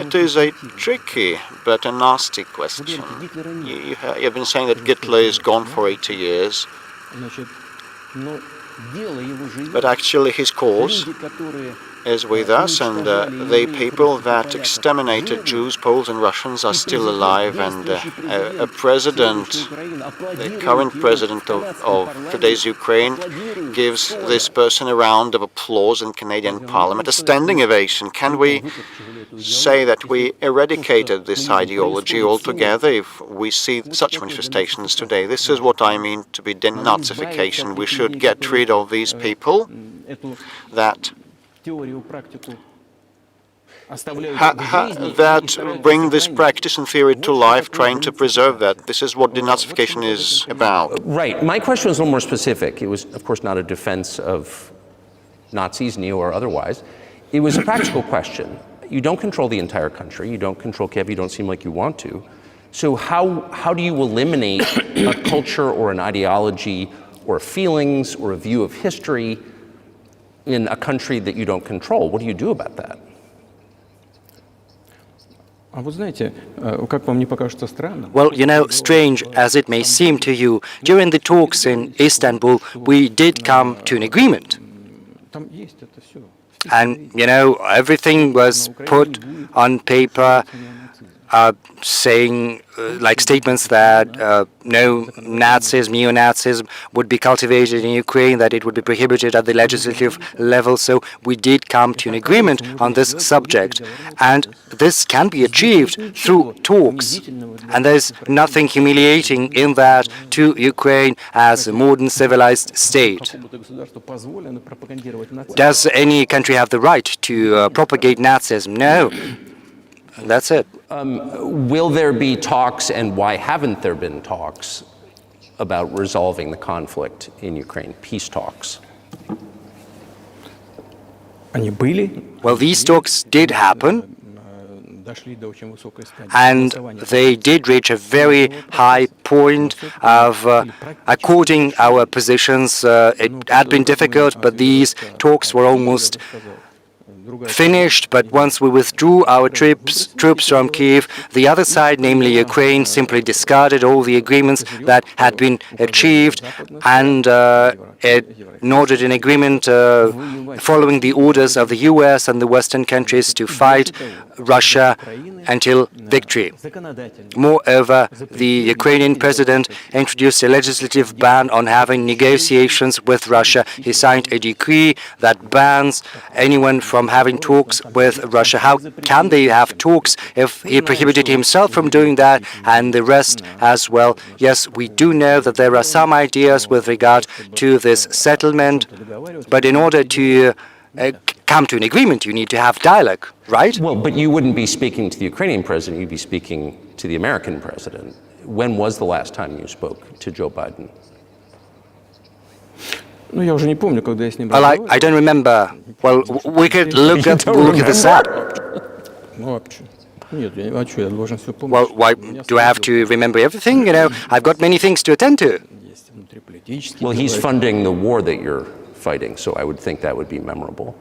It is a tricky but a nasty question. You've been saying that Hitler is gone for 80 years, but actually his cause is with us, and the people that exterminated Jews, Poles and Russians are still alive, and a president, the current president of today's Ukraine, gives this person a round of applause in Canadian Parliament, a standing ovation. Can we say that we eradicated this ideology altogether if we see such manifestations today? This is what I mean to be denazification. We should get rid of these people that bring this practice and theory to life, trying to preserve that. This is what denazification is about. Right. My question was a little more specific. It was, of course, not a defense of Nazis, neo or otherwise. It was a practical question. You don't control the entire country. You don't control Kiev. You don't seem like you want to. So how do you eliminate a culture or an ideology or feelings or a view of history in a country that you don't control? What do you do about that? Well, you know, strange as it may seem to you, during the talks in Istanbul, we did come to an agreement. And, you know, everything was put on paper, saying, like statements that no Nazism, neo-Nazism would be cultivated in Ukraine, that it would be prohibited at the legislative level. So we did come to an agreement on this subject. And this can be achieved through talks. And there's nothing humiliating in that to Ukraine as a modern civilized state. Does any country have the right to propagate Nazism? No. That's it. Will there be talks, and why haven't there been talks about resolving the conflict in Ukraine, peace talks? Well, these talks did happen, and they did reach a very high point of according our positions. It had been difficult, but these talks were almost finished. But once we withdrew our troops from Kiev, the other side, namely Ukraine, simply discarded all the agreements that had been achieved, and it nodded an agreement following the orders of the US and the Western countries to fight Russia until victory. Moreover, the Ukrainian president introduced a legislative ban on having negotiations with Russia. He signed a decree that bans anyone from having talks with Russia. How can they have talks if he prohibited himself from doing that, and the rest as well? Yes, we do know that there are some ideas with regard to this settlement, but in order to come to an agreement, you need to have dialogue, right? Well, but you wouldn't be speaking to the Ukrainian president, you'd be speaking to the American president. When was the last time you spoke to Joe Biden? Well, I don't remember. Well, we could look this up. Well, why do I have to remember everything? You know, I've got many things to attend to. Well, he's funding the war that you're fighting, so I would think that would be memorable.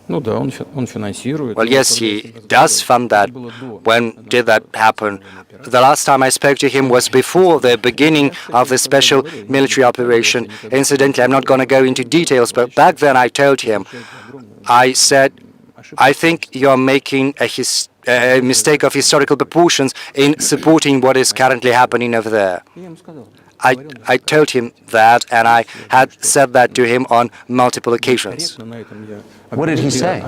Well, yes, he does fund that. When did that happen? The last time I spoke to him was before the beginning of the special military operation. Incidentally, I'm not going to go into details, but back then I told him, I said, I think you're making a mistake of historical proportions in supporting what is currently happening over there. I told him that, and I had said that to him on multiple occasions. What did he say?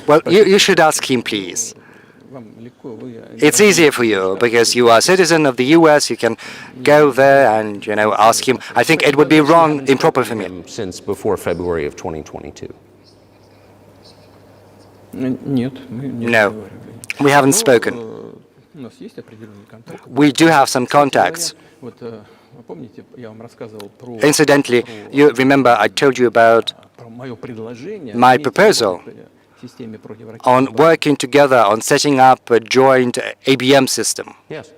Well, you should ask him, please. It's easier for you because you are a citizen of the US. You can go there and ask him. I think it would be wrong, improper for me. Since before February of 2022. No, we haven't spoken. We do have some contacts. Incidentally, you remember I told you about my proposal on working together on setting up a joint ABM system. Yes.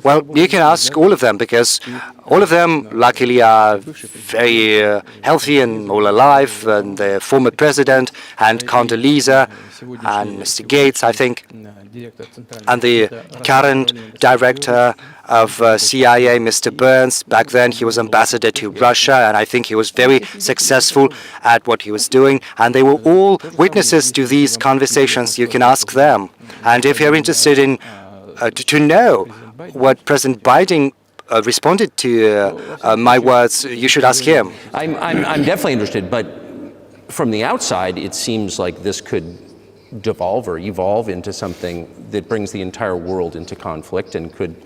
Well, you can ask all of them because all of them luckily are very healthy and all alive, and the former president and Condoleezza and Mr. Gates, I think, and the current director of CIA, Mr. Burns. Back then he was ambassador to Russia, and I think he was very successful at what he was doing, and they were all witnesses to these conversations. You can ask them. And if you're interested in to know what President Biden responded to my words, you should ask him. I'm definitely interested, but from the outside, it seems like this could devolve or evolve into something that brings the entire world into conflict and could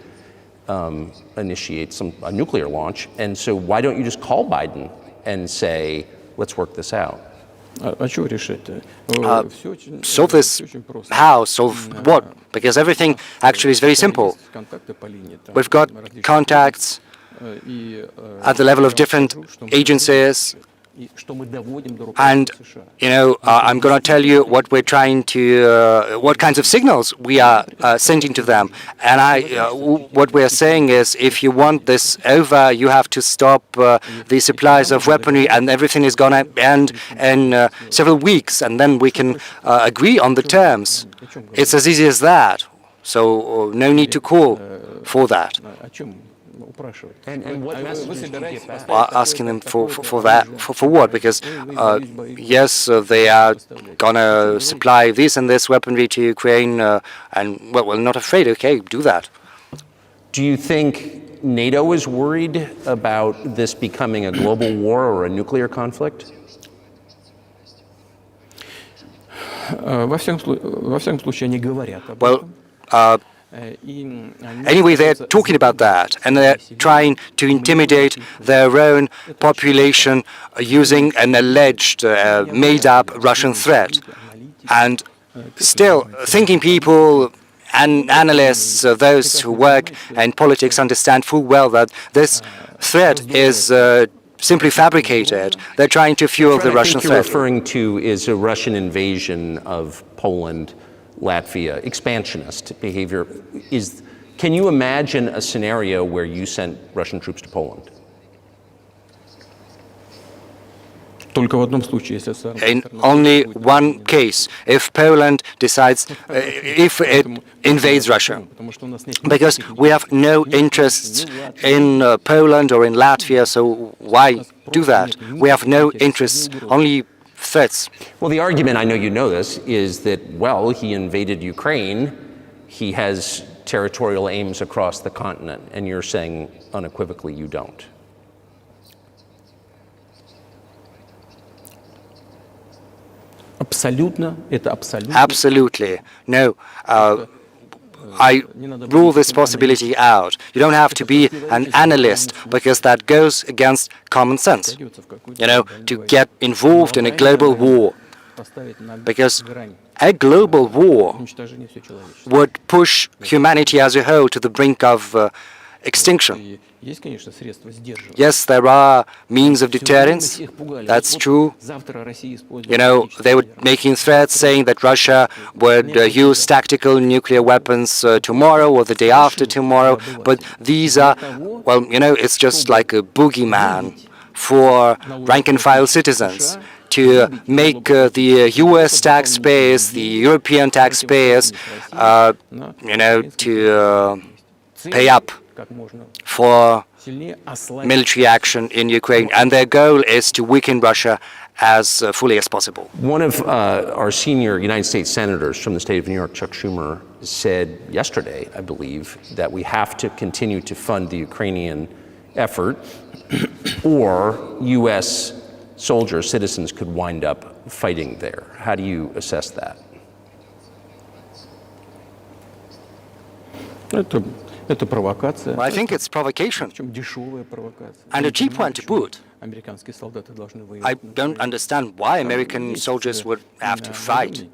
initiate a nuclear launch. And so why don't you just call Biden and say, let's work this out? Solve this how? Solve what? Because everything actually is very simple. We've got contacts at the level of different agencies, and I'm going to tell you what we're trying to, what kinds of signals we are sending to them. And what we're saying is, if you want this over, you have to stop the supplies of weaponry, and everything is going to end in several weeks, and then we can agree on the terms. It's as easy as that. So no need to call for that. And what messages do you get back? Well, asking them for that, for what? Because yes, they are gonna supply this and this weaponry to Ukraine, and well, we're not afraid. Okay, do that. Do you think NATO is worried about this becoming a global war or a nuclear conflict? Well, anyway, they're talking about that, and they're trying to intimidate their own population using an alleged, made-up Russian threat. And still, thinking people and analysts, those who work in politics, understand full well that this threat is simply fabricated. They're trying to fuel the Russian threat. What I think you're referring to is a Russian invasion of Poland, Latvia, expansionist behavior. Can you imagine a scenario where you sent Russian troops to Poland? In only one case, if Poland decides, if it invades Russia, because we have no interests in Poland or in Latvia, so why do that? We have no interests, only threats. Well, the argument, I know you know this, is that, well, he invaded Ukraine, he has territorial aims across the continent, and you're saying unequivocally you don't. Absolutely. No. I rule this possibility out. You don't have to be an analyst, because that goes against common sense, to get involved in a global war. Because a global war would push humanity as a whole to the brink of extinction. Yes, there are means of deterrence. That's true. You know, they were making threats saying that Russia would use tactical nuclear weapons tomorrow or the day after tomorrow. But these are, well, you know, it's just like a boogeyman for rank-and-file citizens to make the US taxpayers, the European taxpayers, you know, to pay up for military action in Ukraine. And their goal is to weaken Russia as fully as possible. One of our senior United States senators from the state of New York, Chuck Schumer, said yesterday, I believe, that we have to continue to fund the Ukrainian effort or US soldiers, citizens could wind up fighting there. How do you assess that? Well, I think it's provocation, and a cheap one to boot. I don't understand why American soldiers would have to fight.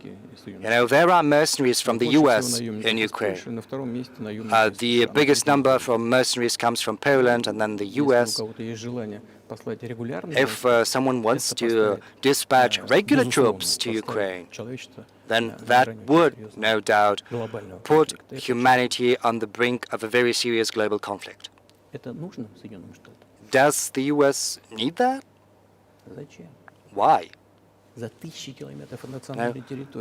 You know, there are mercenaries from the US in Ukraine. The biggest number from mercenaries comes from Poland and then the US. If someone wants to dispatch regular troops to Ukraine, then that would, no doubt, put humanity on the brink of a very serious global conflict. Does the US need that? Why?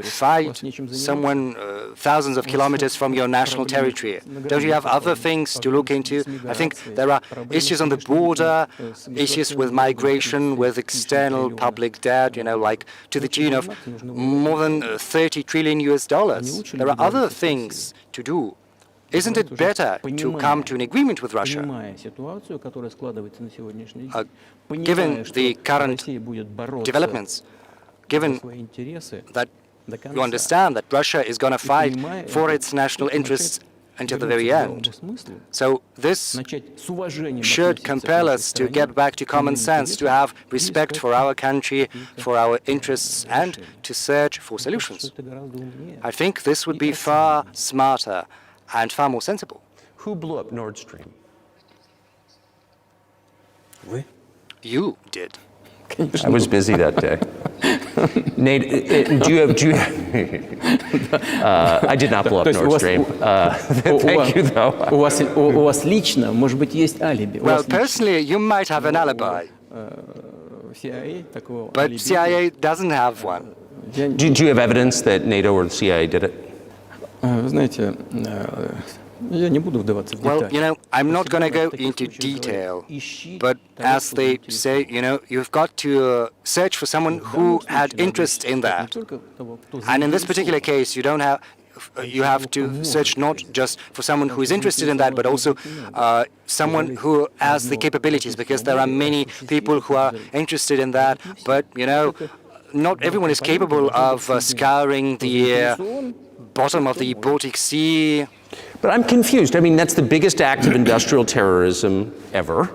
Fight someone thousands of kilometers from your national territory. Don't you have other things to look into? I think there are issues on the border, issues with migration, with external public debt, you know, like to the tune of more than 30 trillion US dollars. There are other things to do. Isn't it better to come to an agreement with Russia? Given the current developments, given that you understand that Russia is going to fight for its national interests until the very end. So this should compel us to get back to common sense, to have respect for our country, for our interests, and to search for solutions. I think this would be far smarter and far more sensible. Who blew up Nord Stream? You did. I was busy that day. Nate, do you have I did not blow up Nord Stream. Thank you, though. Well, personally, you might have an alibi, but CIA doesn't have one. Do you have evidence that NATO or the CIA did it? Well, you know, I'm not going to go into detail, but as they say, you know, you've got to search for someone who had interest in that. And in this particular case, you have to search not just for someone who is interested in that, but also someone who has the capabilities, because there are many people who are interested in that, but, you know, not everyone is capable of scouring the bottom of the Baltic Sea. But I'm confused. I mean, that's the biggest act of industrial terrorism ever,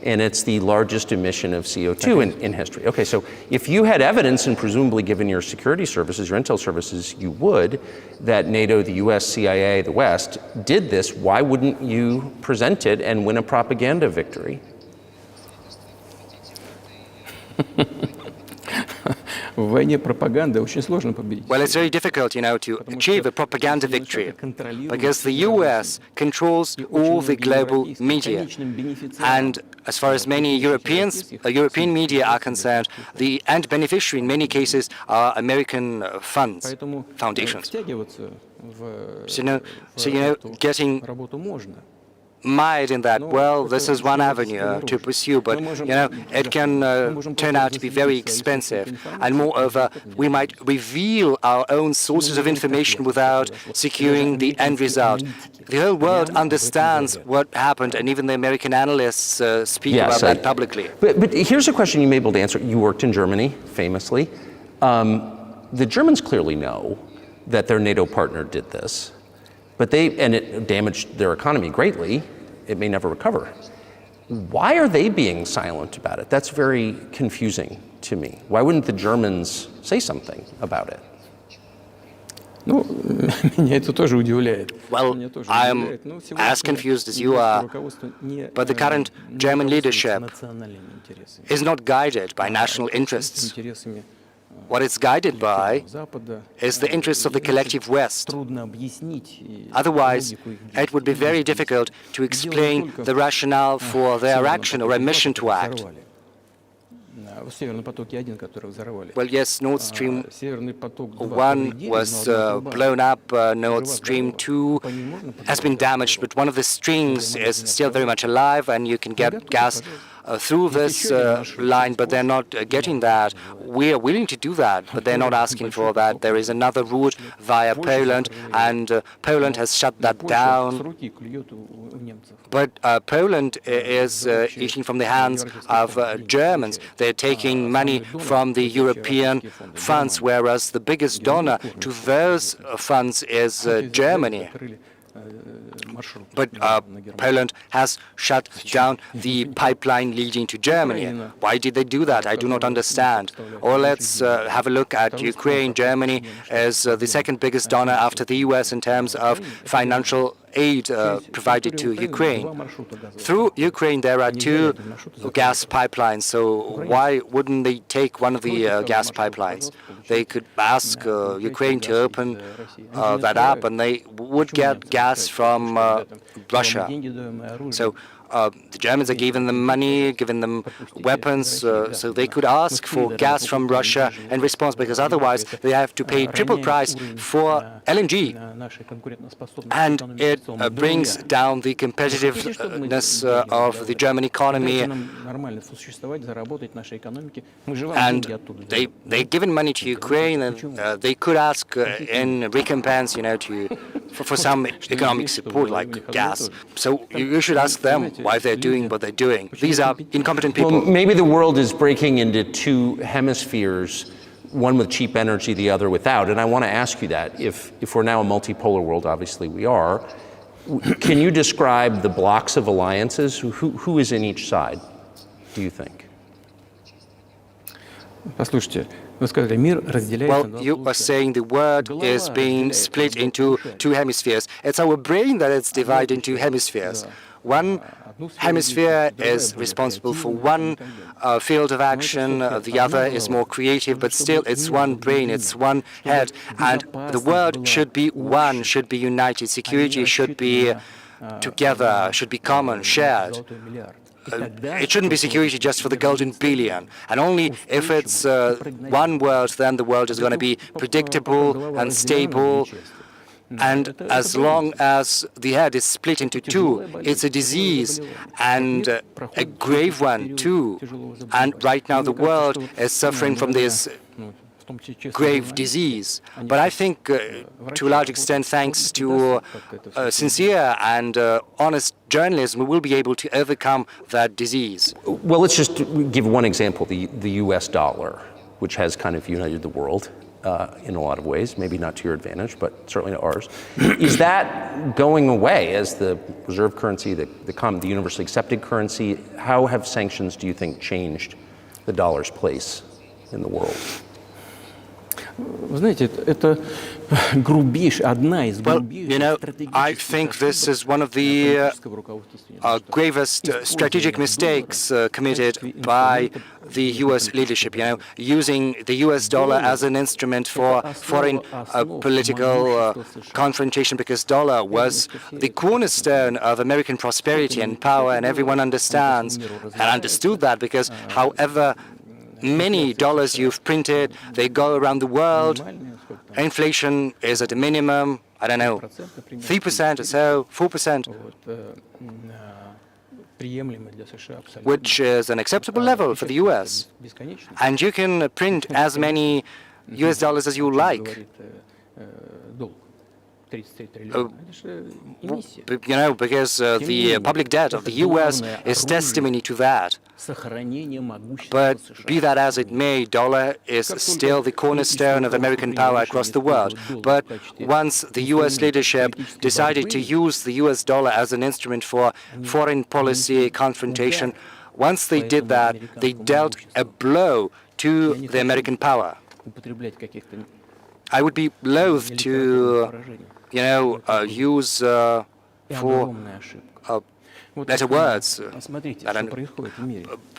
and it's the largest emission of CO2 in history. Okay, so if you had evidence, and presumably given your security services, your intel services, you would, that NATO, the US, CIA, the West, did this, why wouldn't you present it and win a propaganda victory? Well, it's very difficult, you know, to achieve a propaganda victory, because the US controls all the global media. And as far as many European media are concerned, the end beneficiary in many cases are American funds, foundations. So, you know, getting mired in that, well, this is one avenue to pursue, but, you know, it can turn out to be very expensive. And moreover, we might reveal our own sources of information without securing the end result. The whole world understands what happened, and even the American analysts speak about that publicly. But here's a question you may be able to answer. You worked in Germany, famously. The Germans clearly know that their NATO partner did this. But and it damaged their economy greatly. It may never recover. Why are they being silent about it? That's very confusing to me. Why wouldn't the Germans say something about it? Ну, меня это тоже удивляет. Well, Меня тоже I'm удивляет. Но as confused as you are, руководство не but the current German leadership национальными интересами, is not guided by national interests. интересами What it's guided by Запада. is the interests of the collective West. Трудно объяснить Otherwise, логику их it would be very difficult to explain the rationale for their action or omission to act. В Северном потоке 1, который взорвали. Well, yes, Nord Stream Северный поток 2 1 was blown up, Nord Stream 2 has been damaged, but one of the strings is still very much alive, and you can get gas through this line, but they're not getting that. We are willing to do that, but they're not asking for that. There is another route via Poland, and Poland has shut that down. But Poland is eating from the hands of Germans. They're taking money from the European funds, whereas the biggest donor to those funds is Germany. But Poland has shut down the pipeline leading to Germany. Why did they do that? I do not understand. Or let's have a look at Ukraine. Germany is the second biggest donor after the US in terms of financial aid provided to Ukraine. Through Ukraine, there are 2 gas pipelines, so why wouldn't they take one of the gas pipelines? They could ask Ukraine to open that up, and they would get gas from Russia. So the Germans are giving them money, giving them weapons, so they could ask for gas from Russia in response, because otherwise they have to pay triple price for LNG. And it brings down the competitiveness of the German economy. And they're giving money to Ukraine, and they could ask in recompense, for some economic support like gas. So you should ask them why they're doing what they're doing. These are incompetent people. Well, maybe the world is breaking into 2 hemispheres, one with cheap energy, the other without. And I want to ask you that. If we're now a multipolar world, obviously we are, can you describe the blocks of alliances? Who is in each side, do you think? Послушайте, вы сказали, мир разделяется. Well, you are saying the world is being split into 2 hemispheres. It's our brain that it's divided into hemispheres. One hemisphere is responsible for one field of action, the other is more creative, but still it's one brain, it's one head, and the world should be one, should be united. Security should be together, should be common, shared. It shouldn't be security just for the golden billion. And only if it's one world, then the world is going to be predictable and stable. And as long as the head is split into 2, it's a disease, and a grave one too. And right now the world is suffering from this grave disease. But I think to a large extent, thanks to sincere and honest journalism, we will be able to overcome that disease. Well, let's just give one example, the US dollar, which has kind of united the world in a lot of ways, maybe not to your advantage, but certainly to ours. Is that going away as the reserve currency, the universally accepted currency? How have sanctions, do you think, changed the dollar's place in the world? Вы знаете, это одна из грубейших I think this is one of the gravest strategic mistakes committed by the U.S. leadership, using the U.S. dollar as an instrument for foreign political confrontation, because dollar was the cornerstone of American prosperity and power, and everyone understands and understood that, because however many dollars you've printed, they go around the world. Inflation is at a minimum, I don't know, 3% or so, 4%, which is an acceptable level for the US. And you can print as many US dollars as you like. Because the public debt of the US is testimony to that. But be that as it may, dollar is still the cornerstone of American power across the world. But once the US leadership decided to use the US dollar as an instrument for foreign policy confrontation, once they did that, they dealt a blow to the American power. I would be loath to, use for better words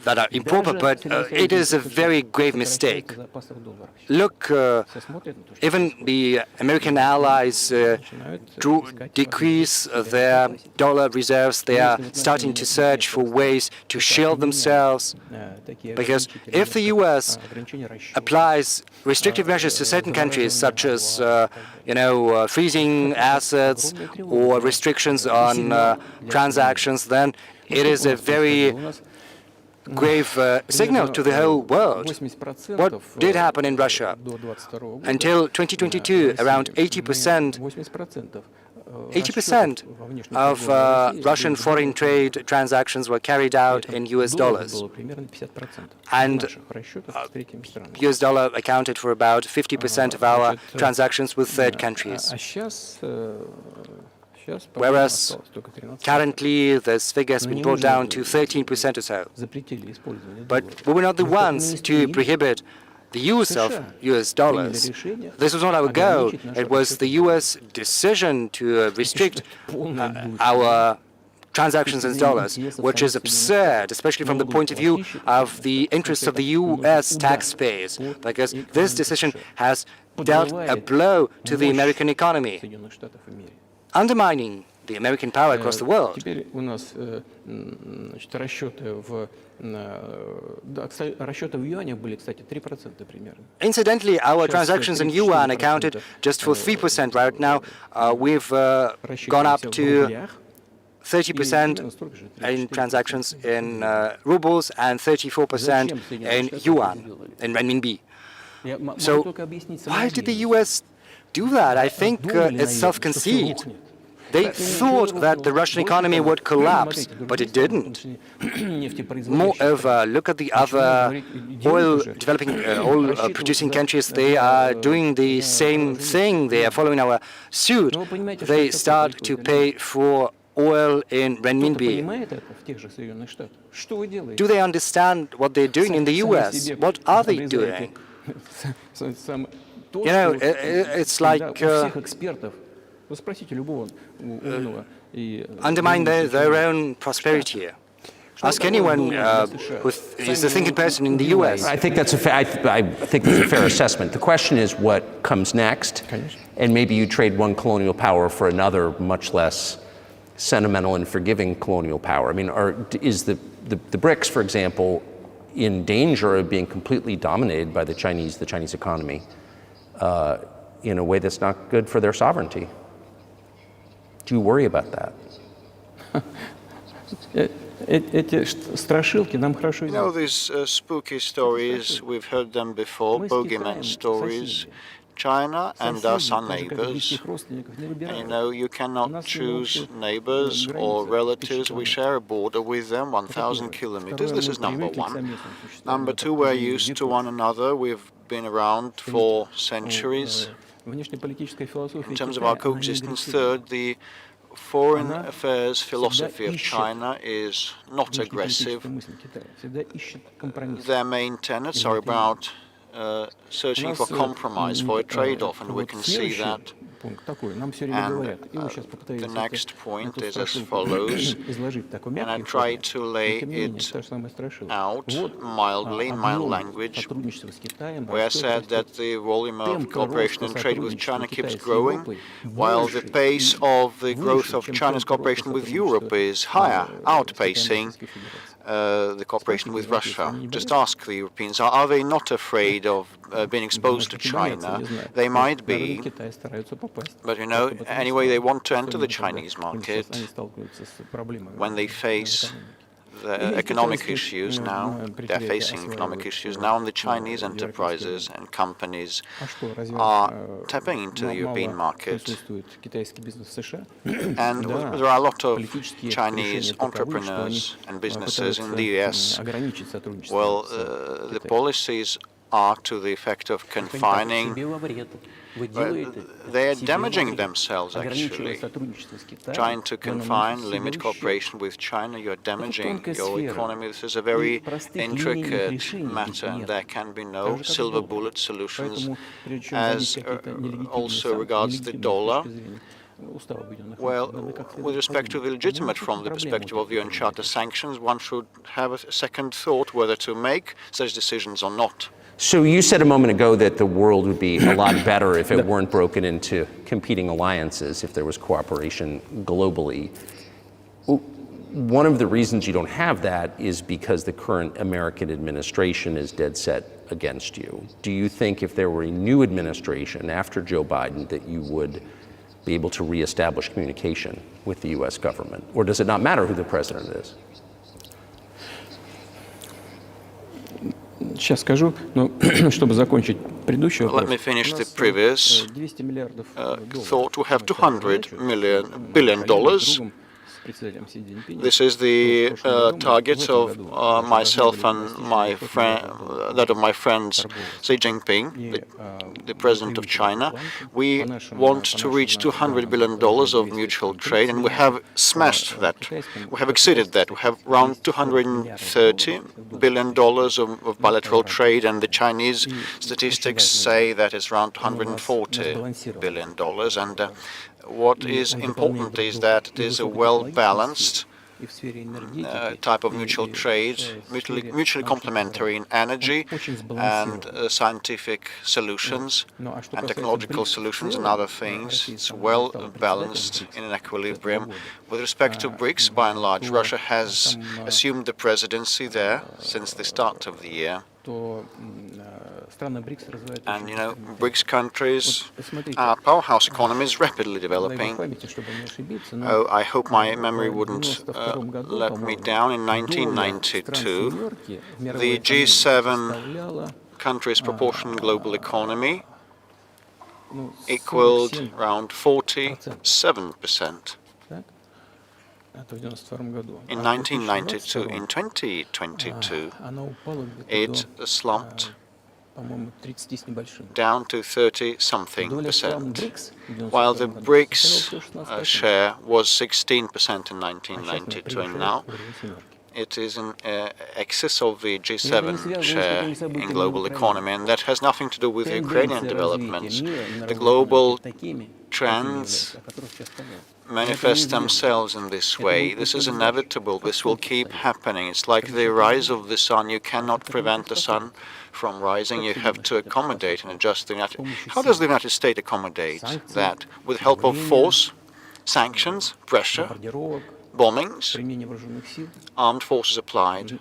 that are improper, but it is a very grave mistake. Look, even the American allies decrease their dollar reserves. They are starting to search for ways to shield themselves, because if the U.S. applies restrictive measures to certain countries, such as freezing assets or restrictions on transactions, then it is a very grave signal to the whole world. What did happen in Russia? Until 2022, around 80% of Russian foreign trade transactions were carried out in US dollars. And US dollar accounted for about 50% of our transactions with third countries. Whereas currently this figure has been brought down to 13% or so. But we were not the ones to prohibit the use of US dollars. This was not our goal. It was the US decision to restrict our transactions in dollars, which is absurd, especially from the point of view of the interests of the US taxpayers, because this decision has dealt a blow to the American economy, undermining the American power across the world. Incidentally, our transactions in yuan accounted just for 3% right now. We've gone up to 30% in transactions in rubles and 34% in yuan, in renminbi. So why did the US do that? I think it's self-conceit. They thought that the Russian economy would collapse, but it didn't. Moreover, look at the other oil-producing countries. They are doing the same thing. They are following our suit. They start to pay for oil in renminbi. Do they understand what they're doing in the US? What are they doing? It's like undermine their own prosperity here. Ask anyone who is the thinking person in the US. I think that's a fair assessment. The question is what comes next, and maybe you trade one colonial power for another, much less sentimental and forgiving colonial power. I mean, is the BRICS, for example, in danger of being completely dominated by the Chinese economy in a way that's not good for their sovereignty? Do you worry about that? These spooky stories, we've heard them before, bogeyman stories. China and us are neighbors. And you cannot choose neighbors or relatives. We share a border with them, 1,000 kilometers. This is number one. Number two, we're used to one another. We've been around for centuries. In terms of our coexistence, third, the foreign affairs philosophy of China is not aggressive. Their main tenets are about searching for compromise, for a trade-off, and we can see that. And the next point is as follows, and I try to lay it out mildly, in mild language, where I said that the volume of cooperation and trade with China keeps growing, while the pace of the growth of China's cooperation with Europe is higher, outpacing the cooperation with Russia. Just ask the Europeans, are they not afraid of being exposed to China? They might be, but anyway, they want to enter the Chinese market when they face the economic issues now. They're facing economic issues now, and the Chinese enterprises and companies are tapping into the European market. And there are a lot of Chinese entrepreneurs and businesses in the US. Well, the policies are to the effect of confining They are damaging themselves, actually. Trying to confine, limit cooperation with China, you're damaging your economy. This is a very intricate matter, and there can be no silver bullet solutions. As also regards the dollar, well, with respect to the legitimate from the perspective of the UN Charter sanctions, one should have a second thought whether to make such decisions or not. So you said a moment ago that the world would be a lot better if it weren't broken into competing alliances, if there was cooperation globally. One of the reasons you don't have that is because the current American administration is dead set against you. Do you think if there were a new administration after Joe Biden that you would be able to reestablish communication with the US government? Or does it not matter who the president is? Сейчас скажу, но чтобы закончить предыдущий вопрос. Let me finish the previous thought. We have $200 billion. This is the target of myself and my friend, that of my friends Xi Jinping, the president of China. We want to reach $200 billion of mutual trade, and we have smashed that. We have exceeded that. We have around $230 billion of bilateral trade, and the Chinese statistics say that it's around $140 billion. And what is important is that it is a well-balanced type of mutual trade, mutually complementary in energy and scientific solutions and technological solutions and other things. It's well balanced in an equilibrium. With respect to BRICS, by and large, Russia has assumed the presidency there since the start of the year. And, you know, BRICS countries are powerhouse economies rapidly developing. Oh, I hope my memory wouldn't let me down. In 1992, the G7 countries' proportion in global economy equaled around 47%. In 1992, in 2022, it slumped down to 30-something%, while the BRICS share was 16% in 1992, and now it is in excess of the G7 share in global economy, and that has nothing to do with Ukrainian developments. The global trends manifest themselves in this way. This is inevitable. This will keep happening. It's like the rise of the sun. You cannot prevent the sun from rising. You have to accommodate and adjust the United. How does the United States accommodate that? With help of force, sanctions, pressure, bombings, armed forces applied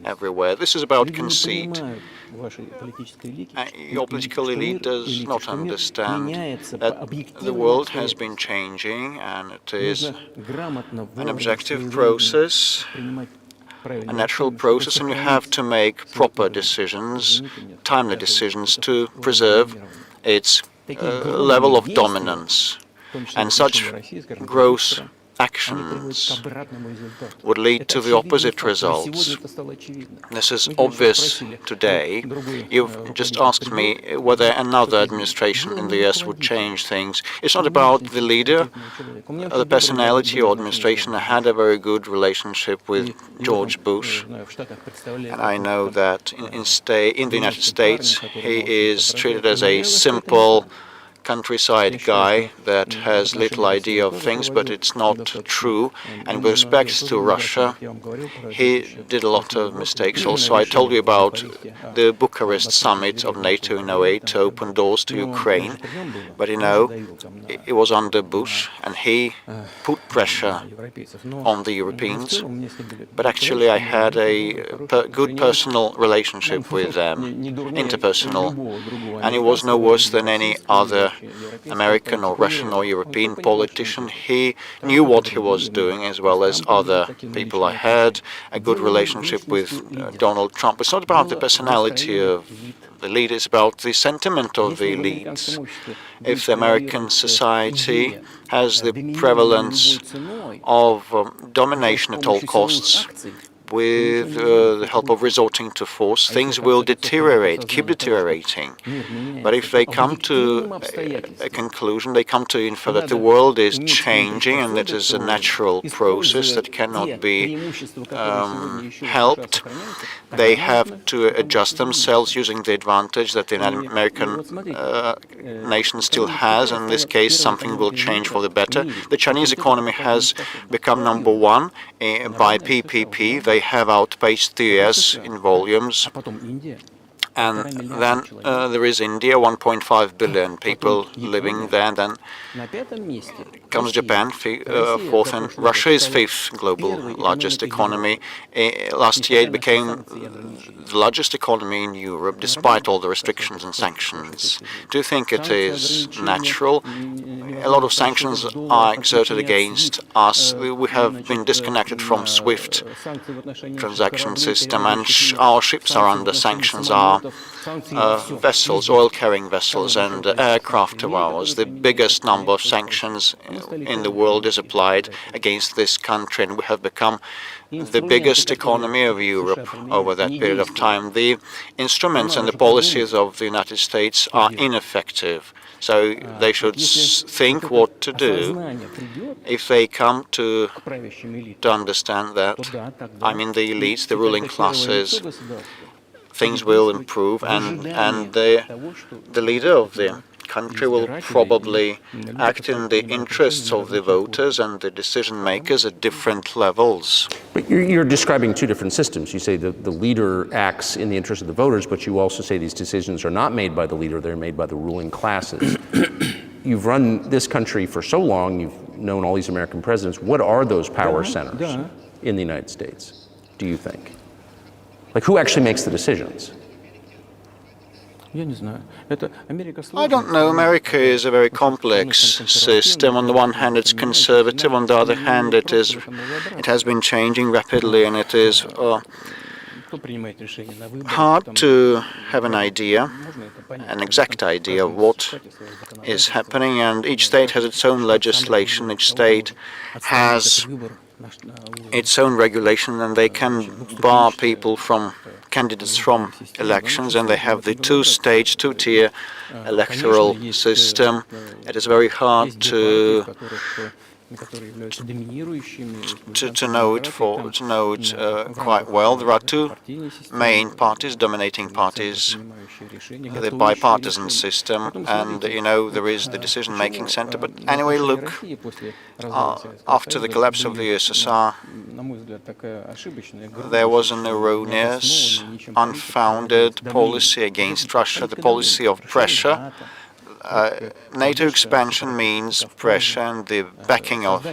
everywhere. This is about conceit. Your political elite does not understand that the world has been changing, and it is an objective process, a natural process, and you have to make proper decisions, timely decisions, to preserve its level of dominance. And such gross actions would lead to the opposite results. This is obvious today. You've just asked me whether another administration in the US would change things. It's not about the leader, the personality or administration. I had a very good relationship with George Bush, and I know that in the United States he is treated as a simple countryside guy that has little idea of things, but it's not true. And with respect to Russia, he did a lot of mistakes also. I told you about the Bucharest summit of NATO in 2008 to open doors to Ukraine, but you know, it was under Bush, and he put pressure on the Europeans. But actually I had a good personal relationship with them, interpersonal, and it was no worse than any other American or Russian or European politician. He knew what he was doing, as well as other people. I had a good relationship with Donald Trump. It's not about the personality of the leader, it's about the sentiment of the elites. If the American society has the prevalence of domination at all costs, with the help of resorting to force, things will deteriorate, keep deteriorating. But if they come to a conclusion, they come to infer that the world is changing and it is a natural process that cannot be helped, they have to adjust themselves using the advantage that the American nation still has. In this case, something will change for the better. The Chinese economy has become number one by PPP. They have outpaced the US in volumes. And then there is India, 1.5 billion people living there. Then comes Japan, fourth, and Russia is fifth global largest economy. Last year it became the largest economy in Europe, despite all the restrictions and sanctions. Do you think it is natural? A lot of sanctions are exerted against us. We have been disconnected from SWIFT transaction system, and our ships are under sanctions. Our vessels, oil-carrying vessels and aircraft of ours. The biggest number of sanctions in the world is applied against this country, and we have become the biggest economy of Europe over that period of time. The instruments and the policies of the United States are ineffective. So they should think what to do. If they come to understand that, I mean the elites, the ruling classes, things will improve, and the leader of the country will probably act in the interests of the voters and the decision makers at different levels. But you're describing two different systems. You say that the leader acts in the interest of the voters, but you also say these decisions are not made by the leader, they're made by the ruling classes. You've run this country for so long, you've known all these American presidents. What are those power centers in the United States, do you think? Like, who actually makes the decisions? I don't know. America is a very complex system. On the one hand, it's conservative. On the other hand, it has been changing rapidly, and it is hard to have an idea, an exact idea of what is happening. And each state has its own legislation. Each state has its own regulation, and they can bar people from candidates from elections, and they have the two-stage, two-tier electoral system. It is very hard to know it quite well. There are two main parties, dominating parties, the bipartisan system, and there is the decision-making center. But anyway, look, after the collapse of the USSR, there was an erroneous, unfounded policy against Russia, the policy of pressure. NATO expansion means pressure, and the backing of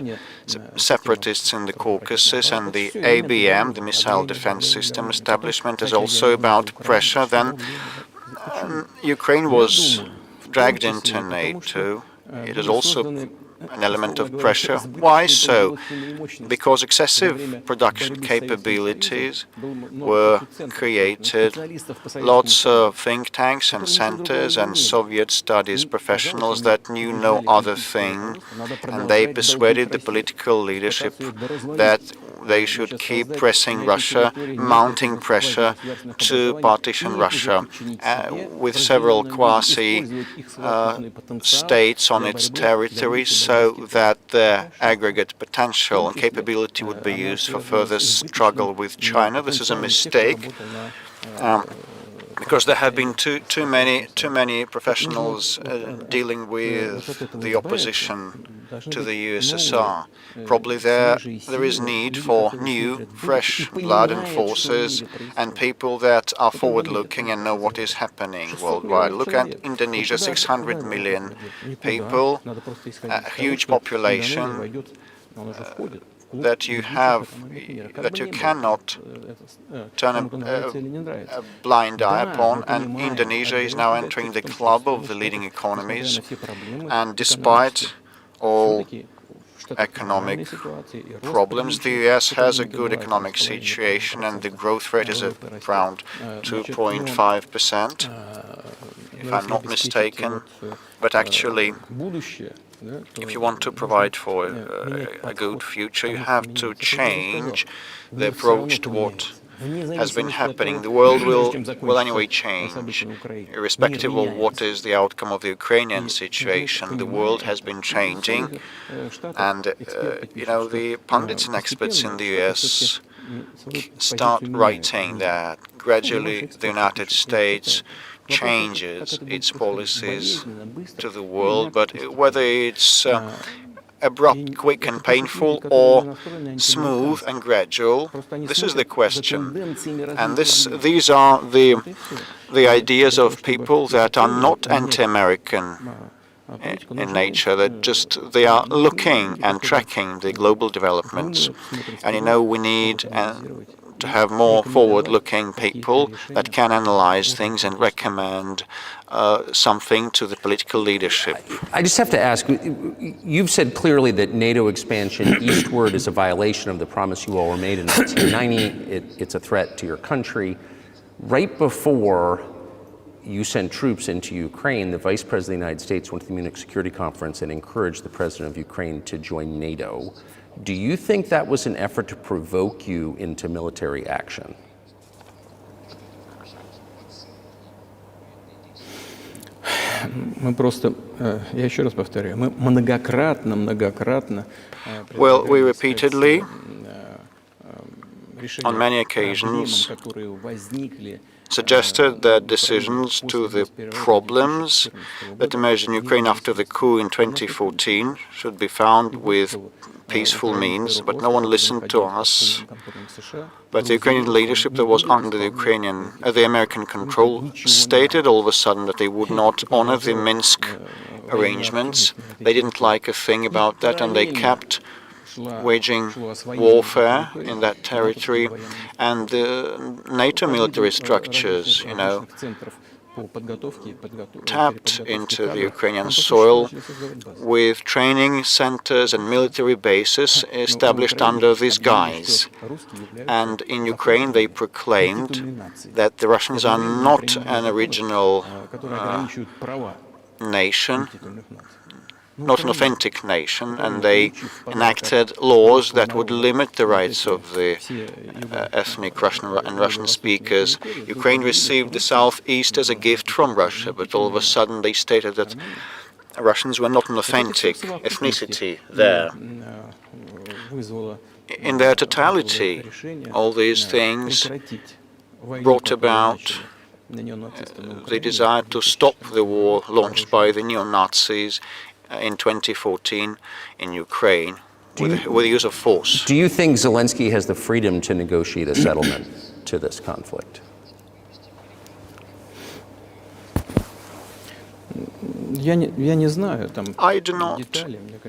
separatists in the Caucasus and the ABM, the missile defense system establishment, is also about pressure. Then Ukraine was dragged into NATO. It is also an element of pressure. Why so? Because excessive production capabilities were created. Lots of think tanks and centers and Soviet studies professionals that knew no other thing, and they persuaded the political leadership that they should keep pressing Russia, mounting pressure to partition Russia, with several quasi-states on its territory, so that their aggregate potential and capability would be used for further struggle with China. This is a mistake, because there have been too many professionals dealing with the opposition to the USSR. Probably there is need for new, fresh blood and forces, and people that are forward-looking and know what is happening worldwide. Look at Indonesia, 600 million people, a huge population that you cannot turn a blind eye upon, and Indonesia is now entering the club of the leading economies, and despite all economic problems, the US has a good economic situation, and the growth rate is around 2.5%, if I'm not mistaken. But actually, if you want to provide for a good future, you have to change the approach to what has been happening. The world will anyway change, irrespective of what is the outcome of the Ukrainian situation. The world has been changing, and the pundits and experts in the US start writing that gradually the United States changes its policies to the world, but whether it's abrupt, quick and painful, or smooth and gradual, this is the question. And these are the ideas of people that are not anti-American in nature, that they are looking and tracking the global developments. And we need to have more forward-looking people that can analyze things and recommend something to the political leadership. I just have to ask, you've said clearly that NATO expansion eastward is a violation of the promise you all were made in 1990. It's a threat to your country. Right before you sent troops into Ukraine, the Vice President of the United States went to the Munich Security Conference and encouraged the President of Ukraine to join NATO. Do you think that was an effort to provoke you into military action? Well, we repeatedly, on many occasions, suggested that decisions to the problems that emerged in Ukraine after the coup in 2014 should be found with peaceful means, but no one listened to us. But the Ukrainian leadership that was under the American control stated all of a sudden that they would not honor the Minsk arrangements. They didn't like a thing about that, and they kept waging warfare in that territory. And the NATO military structures, tapped into the Ukrainian soil with training centers and military bases established under these guise. And in Ukraine they proclaimed that the Russians are not an original nation, not an authentic nation, and they enacted laws that would limit the rights of the ethnic Russian and Russian speakers. Ukraine received the southeast as a gift from Russia, but all of a sudden they stated that Russians were not an authentic ethnicity there. In their totality, all these things brought about the desire to stop the war launched by the neo-Nazis in 2014 in Ukraine with the use of force. Do you think Zelensky has the freedom to negotiate a settlement to this conflict? I do not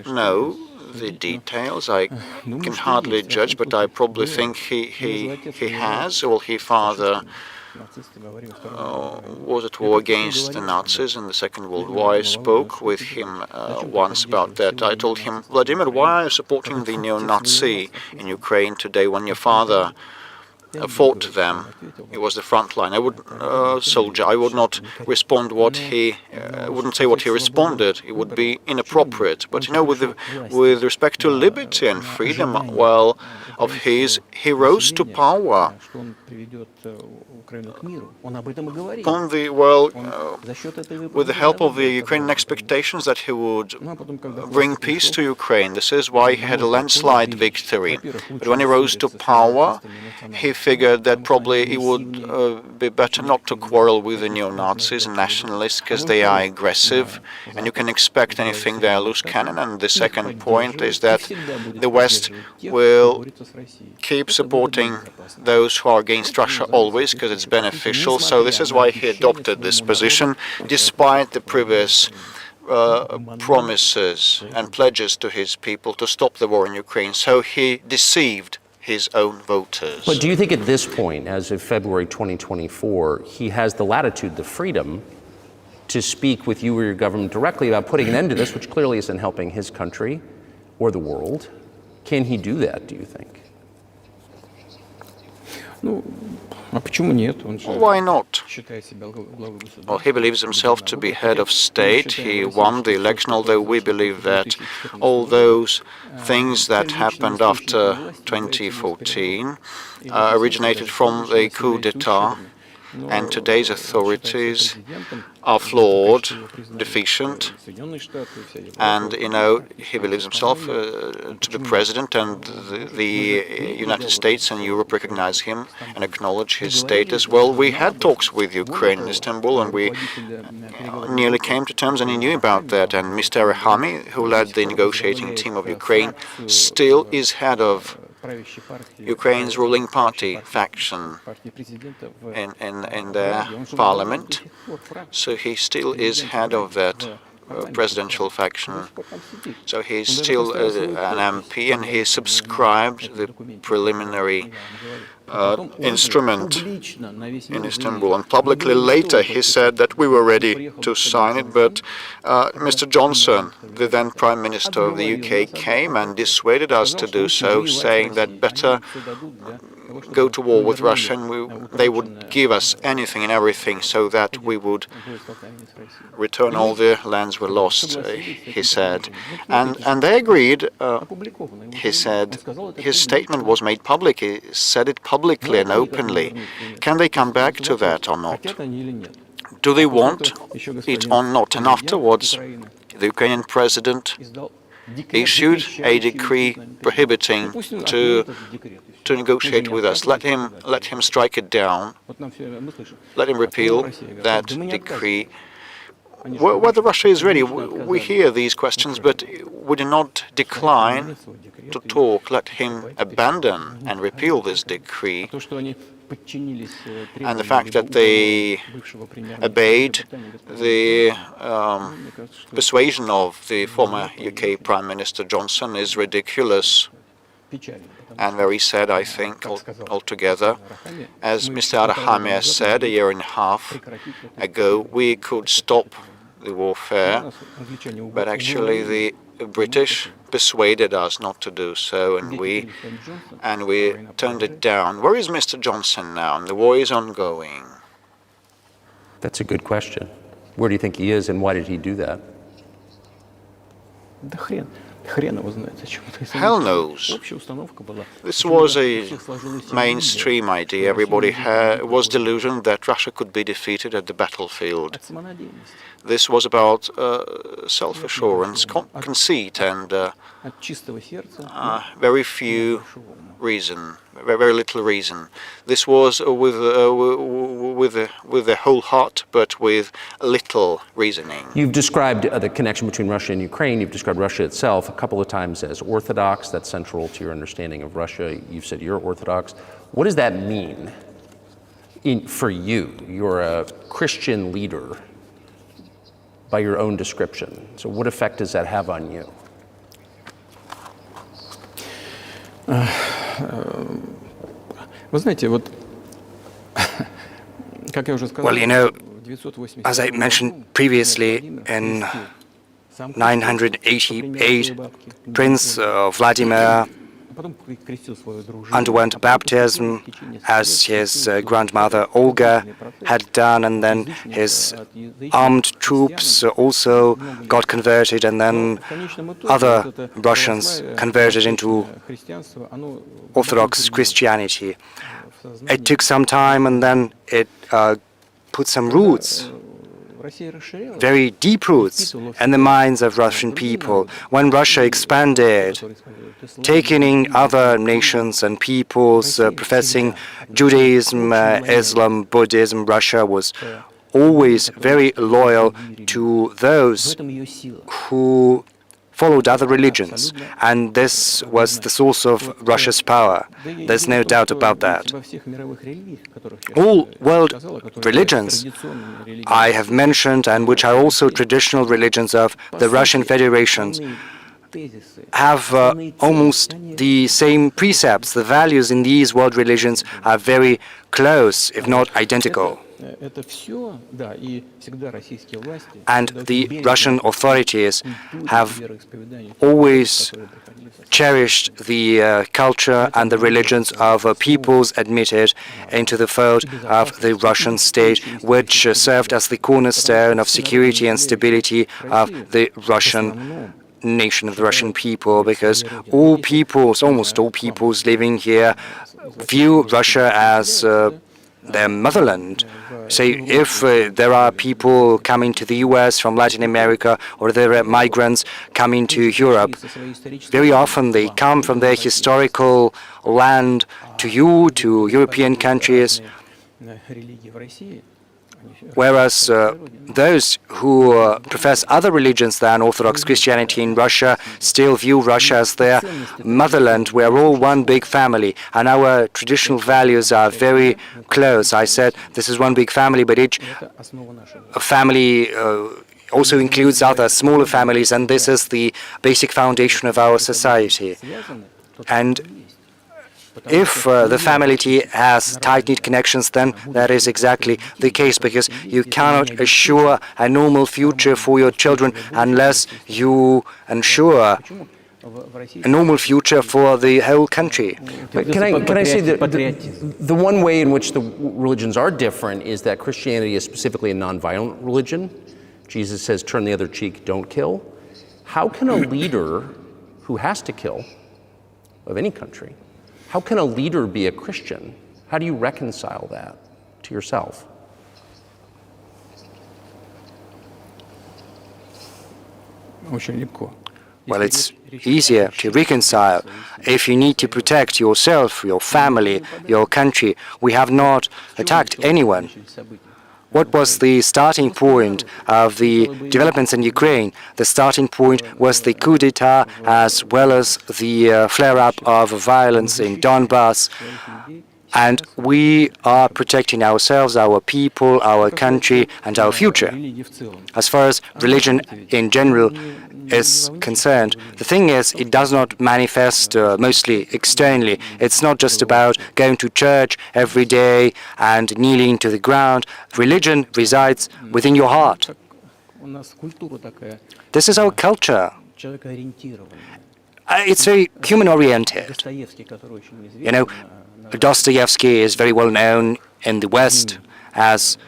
know the details. I can hardly judge, but I probably think he has. Well, his father was at war against the Nazis in the Second World War. I spoke with him once about that. I told him, Vladimir, why are you supporting the neo-Nazi in Ukraine today when your father fought them? He was the front line. I would not respond wouldn't say what he responded. It would be inappropriate. But with respect to liberty and freedom, well, of his, he rose to power. With the help of the Ukrainian expectations that he would bring peace to Ukraine. This is why he had a landslide victory. But when he rose to power, he figured that probably it would be better not to quarrel with the neo-Nazis and nationalists because they are aggressive, and you can expect anything, they are loose cannon. And the second point is that the West will keep supporting those who are against Russia always because it's beneficial. So this is why he adopted this position, despite the previous promises and pledges to his people to stop the war in Ukraine. So he deceived his own voters. But do you think at this point, as of February 2024, he has the latitude, the freedom to speak with you or your government directly about putting an end to this, which clearly isn't helping his country or the world? Can he do that, do you think? А почему нет? Он же Why not? считает себя главой государства. Well, he believes himself to be head of state. He won the election, although we believe that all those things that happened after 2014 originated from the coup d'etat, and today's authorities are flawed, deficient, and, he believes himself to be president, and the United States and Europe recognize him and acknowledge his status. Well, we had talks with Ukraine in Istanbul, and we nearly came to terms, and he knew about that. And Mr. Arahami, who led the negotiating team of Ukraine, still is head of Ukraine's ruling party faction in their parliament. So he still is head of that presidential faction. So he's still an MP, and he subscribed the preliminary instrument in Istanbul. And publicly later he said that we were ready to sign it, but Mr. Johnson, the then Prime Minister of the UK, came and dissuaded us to do so, saying that better go to war with Russia, and they would give us anything and everything so that we would return all the lands we lost, he said. And they agreed, he said. His statement was made public. He said it publicly and openly. Can they come back to that or not? Do they want it or not? And afterwards, the Ukrainian president issued a decree prohibiting to negotiate with us. Let him strike it down. Let him repeal that decree. Whether Russia is ready, we hear these questions, but we do not decline to talk. Let him abandon and repeal this decree. And the fact that they obeyed the persuasion of the former UK Prime Minister Johnson is ridiculous and very sad, I think, altogether. As Mr. Arahami has said a year and a half ago, we could stop the warfare, but actually the British persuaded us not to do so, and we turned it down. Where is Mr. Johnson now? And the war is ongoing. That's a good question. Where do you think he is, and why did he do that? Hell knows. This was a mainstream idea. Everybody was delusioned that Russia could be defeated at the battlefield. This was about self-assurance, conceit, and very little reason. This was with the whole heart, but with little reasoning. You've described the connection between Russia and Ukraine. You've described Russia itself a couple of times as orthodox. That's central to your understanding of Russia. You've said you're orthodox. What does that mean for you? You're a Christian leader by your own description. So what effect does that have on you? Well, you know, as I mentioned previously, in 988, Prince Vladimir underwent baptism, as his grandmother Olga had done, and then his armed troops also got converted, and then other Russians converted into Orthodox Christianity. It took some time, and then it put some roots, very deep roots, in the minds of Russian people. When Russia expanded, taking in other nations and peoples professing Judaism, Islam, Buddhism, Russia was always very loyal to those who followed other religions, and this was the source of Russia's power. There's no doubt about that. All world religions I have mentioned, and which are also traditional religions of the Russian Federations, have almost the same precepts. The values in these world religions are very close, if not identical. это все, да, и всегда российские власти And всегда the очень бережно Russian относятся authorities к культуре, have вероисповеданию, always которые приходили со cherished the culture and the religions of peoples admitted into the fold of the Russian state, which served as the cornerstone of security and stability of the Russian nation, of the Russian people, because all peoples, almost all peoples living here, view Russia as their motherland. So if there are people coming to the US from Latin America, or there are migrants coming to Europe, very often they come from their historical land to you, to European countries, религии в России, whereas those who profess other religions than Orthodox Christianity in Russia still view Russia as their motherland. We are all one big family, and our traditional values are very close. I said this is one big family, but each это основа нашего. family also includes other smaller families, and this is the basic foundation of our society. And if the family has tight-knit connections, then that is exactly the case, because you cannot assure a normal future for your children unless you ensure a normal future for the whole country. But can I say that the one way in which the religions are different is that Christianity is specifically a nonviolent religion. Jesus says, turn the other cheek, don't kill. How can a leader who has to kill, of any country, how can a leader be a Christian? How do you reconcile that to yourself? Очень легко. Well, it's easier to reconcile if you need to protect yourself, your family, your country. We have not attacked anyone. What was the starting point of the developments in Ukraine? The starting point was the coup d'etat, as well as the flare-up of violence in Donbass. And we are protecting ourselves, our people, our country, and our future. As far as religion in general is concerned, the thing is, it does not manifest mostly externally. It's not just about going to church every day and kneeling to the ground. Religion resides within your heart. This is our culture. It's very human-oriented. You know, Dostoevsky is very well known in the West as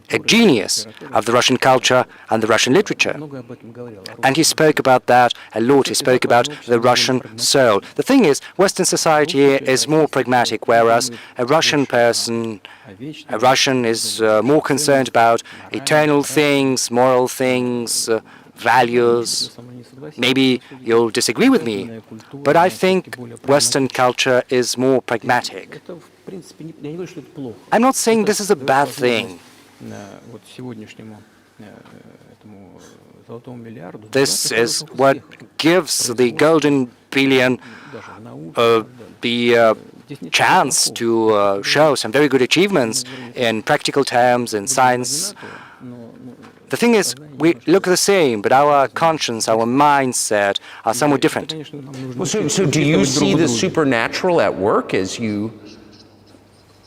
a genius of the Russian culture and the Russian literature. And he spoke about that a lot. He spoke about the Russian soul. The thing is, Western society is more pragmatic, whereas a Russian is more concerned about eternal things, moral things, values. Maybe you'll disagree with me, but I think Western culture is more pragmatic. I'm not saying this is a bad thing. This is what gives the golden billion the chance to show some very good achievements in practical terms, in science. The thing is, we look the same, but our conscience, our mindset are somewhat different. Well, so do you see the supernatural at work as you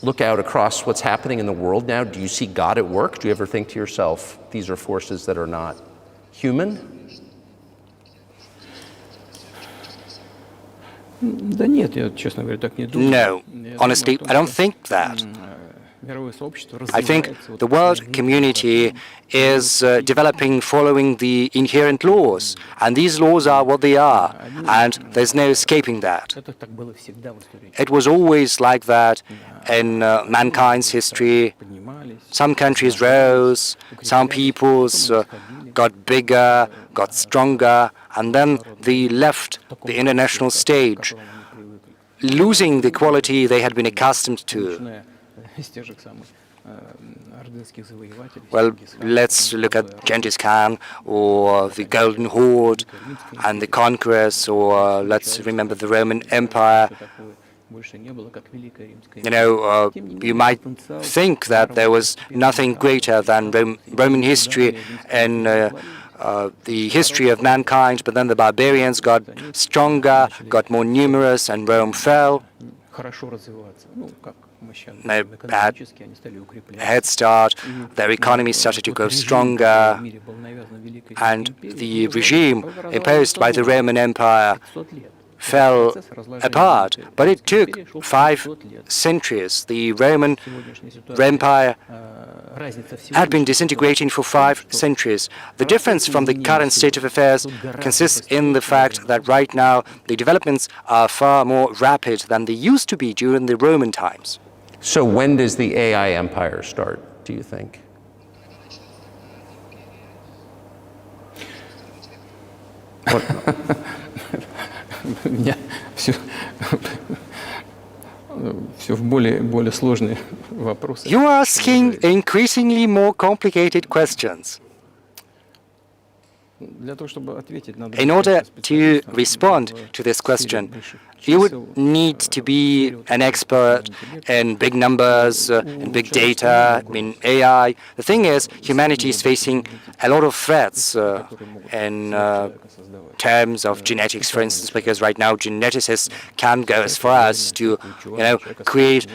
look out across what's happening in the world now? Do you see God at work? Do you ever think to yourself, these are forces that are not human? No, honestly, I don't think that. I think the world community is developing following the inherent laws, and these laws are what they are, and there's no escaping that. It was always like that in mankind's history. Some countries rose, some peoples got bigger, got stronger, and then they left the international stage, losing the quality they had been accustomed to. Well, let's look at Genghis Khan, or the Golden Horde and the conquerors, or let's remember the Roman Empire. You know, you might think that there was nothing greater than Roman history in the history of mankind, but then the barbarians got stronger, got more numerous, and Rome fell. had head start, their economy started to grow stronger, and the regime imposed by the Roman Empire fell apart. But it took 5 centuries. The Roman Empire had been disintegrating for 5 centuries. The difference from the current state of affairs consists in the fact that right now the developments are far more rapid than they used to be during the Roman times. So when does the AI empire start, do you think? Меня все в более сложные вопросы. You're asking increasingly more complicated questions. Для того, чтобы ответить, надо In order to respond to this question, you would need to be an expert in big numbers, in big data, in AI. The thing is, humanity is facing a lot of threats in terms of genetics, for instance, because right now geneticists can go as far as to, create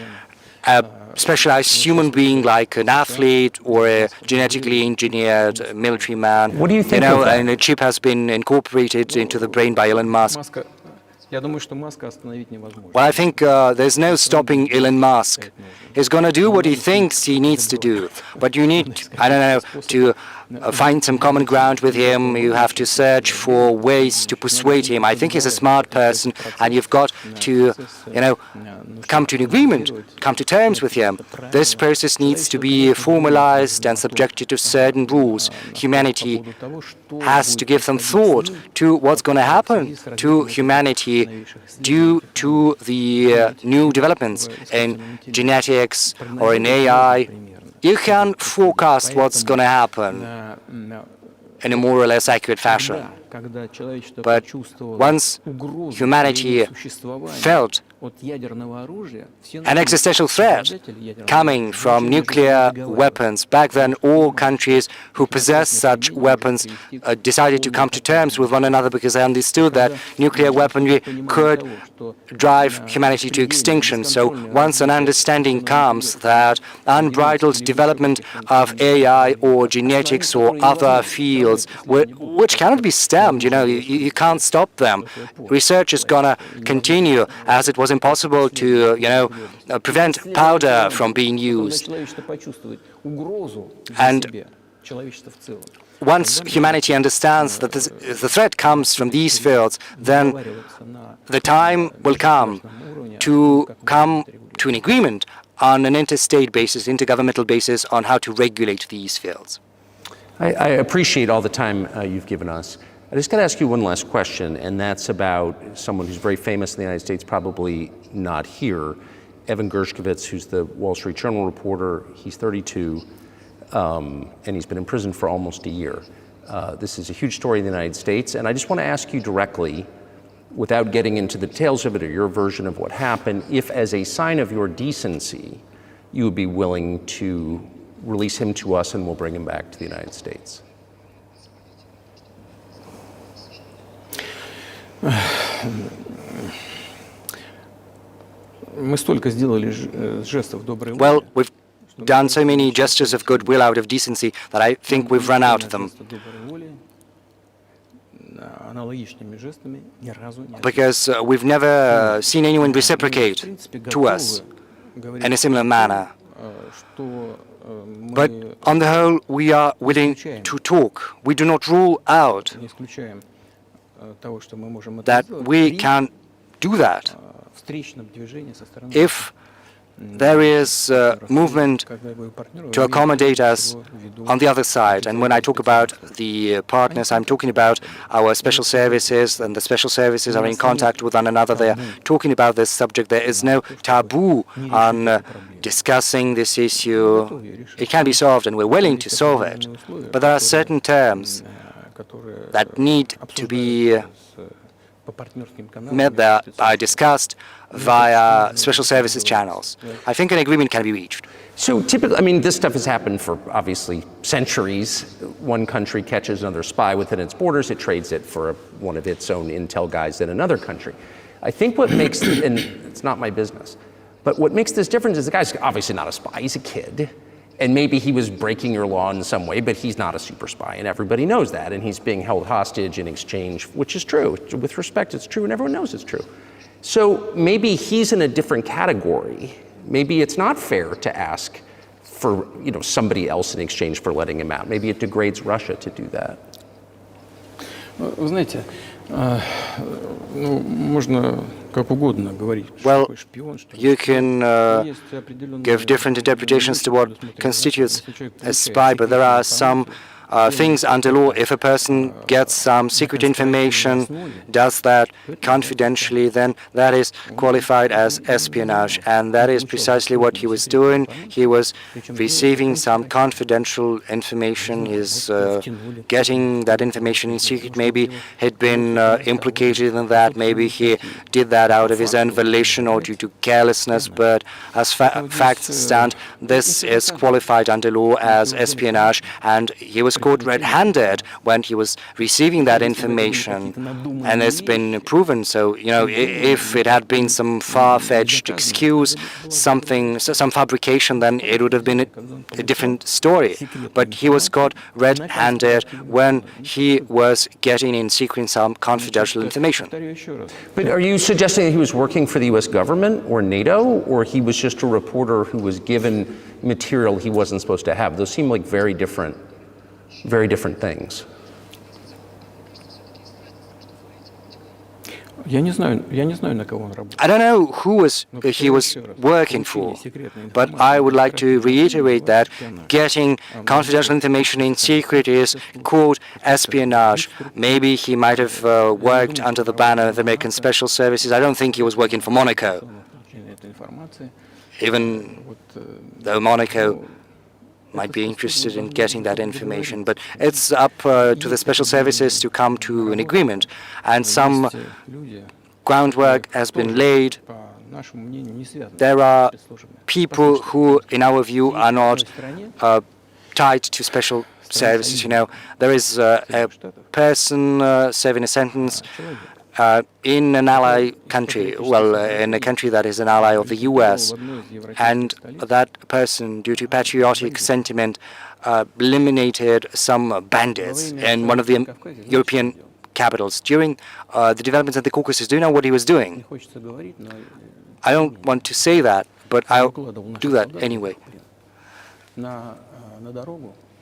a specialized human being like an athlete or a genetically engineered military man. What do you think of that? And a chip has been incorporated into the brain by Elon Musk. Я думаю, что Маска остановить невозможно. Well, I think there's no stopping Elon Musk. He's going to do what he thinks he needs to do. But you need, I don't know, to find some common ground with him. You have to search for ways to persuade him. I think he's a smart person, and you've got to, come to an agreement, come to terms with him. This process needs to be formalized and subjected to certain rules. Humanity has to give some thought to what's going to happen to humanity due to the new developments in genetics or in AI. You can forecast what's going to happen in a more or less accurate fashion. But once humanity felt an existential threat coming from nuclear weapons, back then all countries who possessed such weapons decided to come to terms with one another because they understood that nuclear weaponry could drive humanity to extinction. So once an understanding comes that unbridled development of AI or genetics or other fields, which cannot be stemmed, you can't stop them. Research is going to continue as it was impossible to, prevent powder from being used. And once humanity understands that the threat comes from these fields, then the time will come to an agreement on an interstate basis, intergovernmental basis, on how to regulate these fields. I appreciate all the time you've given us. I just got to ask you one last question, and that's about someone who's very famous in the United States, probably not here, Evan Gershkovich, who's the Wall Street Journal reporter. He's 32, and he's been in prison for almost a year. This is a huge story in the United States, and I just want to ask you directly, without getting into the details of it or your version of what happened, if as a sign of your decency, you would be willing to release him to us and we'll bring him back to the United States. Well, we've done so many gestures of goodwill out of decency that I think we've run out of them. Because we've never seen anyone reciprocate to us in a similar manner. But on the whole, we are willing to talk. We do not rule out that we can do that if there is movement to accommodate us on the other side. And when I talk about the partners, I'm talking about our special services, and the special services are in contact with one another. They are talking about this subject. There is no taboo on discussing this issue. It can be solved, and we're willing to solve it. But there are certain terms that need to be met, that are discussed via special services channels. I think an agreement can be reached. So typically, this stuff has happened for obviously centuries. One country catches another spy within its borders, it trades it for one of its own intel guys in another country. I think what makes, and it's not my business, But what makes this different is the guy's obviously not a spy, he's a kid. And maybe he was breaking your law in some way, but he's not a super spy, and everybody knows that, and he's being held hostage in exchange, which is true. With respect, it's true, and everyone knows it's true. So maybe he's in a different category. Maybe it's not fair to ask for somebody else in exchange for letting him out. Maybe it degrades Russia to do that. Вы знаете, можно как угодно говорить, Well, что шпион, что you can есть определенные give different interpretations to what constitutes a spy, but there are some things under law. If a person gets some secret information, does that confidentially, then that is qualified as espionage. And that is precisely what he was doing. He was receiving some confidential information. He's getting that information in secret. Maybe he'd been implicated in that. Maybe he did that out of his own volition or due to carelessness. But as facts stand, this is qualified under law as espionage. And he was caught red-handed when he was receiving that information, and it's been proven. So, if it had been some far-fetched excuse, some fabrication, then it would have been a different story. But he was caught red-handed when he was getting in secret some confidential information. But are you suggesting that he was working for the U.S. government or NATO, or he was just a reporter who was given material he wasn't supposed to have? Those seem like very different things. Я не знаю, на кого он работает. I don't know who he was working for, but I would like to reiterate that getting confidential information in secret is called espionage. Maybe he might have worked under the banner of the American Special Services. I don't think he was working for Monaco, even though Monaco might be interested in getting that information, but it's up to the special services to come to an agreement, and some groundwork has been laid. There are people who, in our view, are not tied to special services. There is a person serving a sentence in an ally country, in a country that is an ally of the US, and that person, due to patriotic sentiment, eliminated some bandits in one of the European capitals. During the developments in the Caucasus, do you know what he was doing? I don't want to say that, but I'll do that anyway.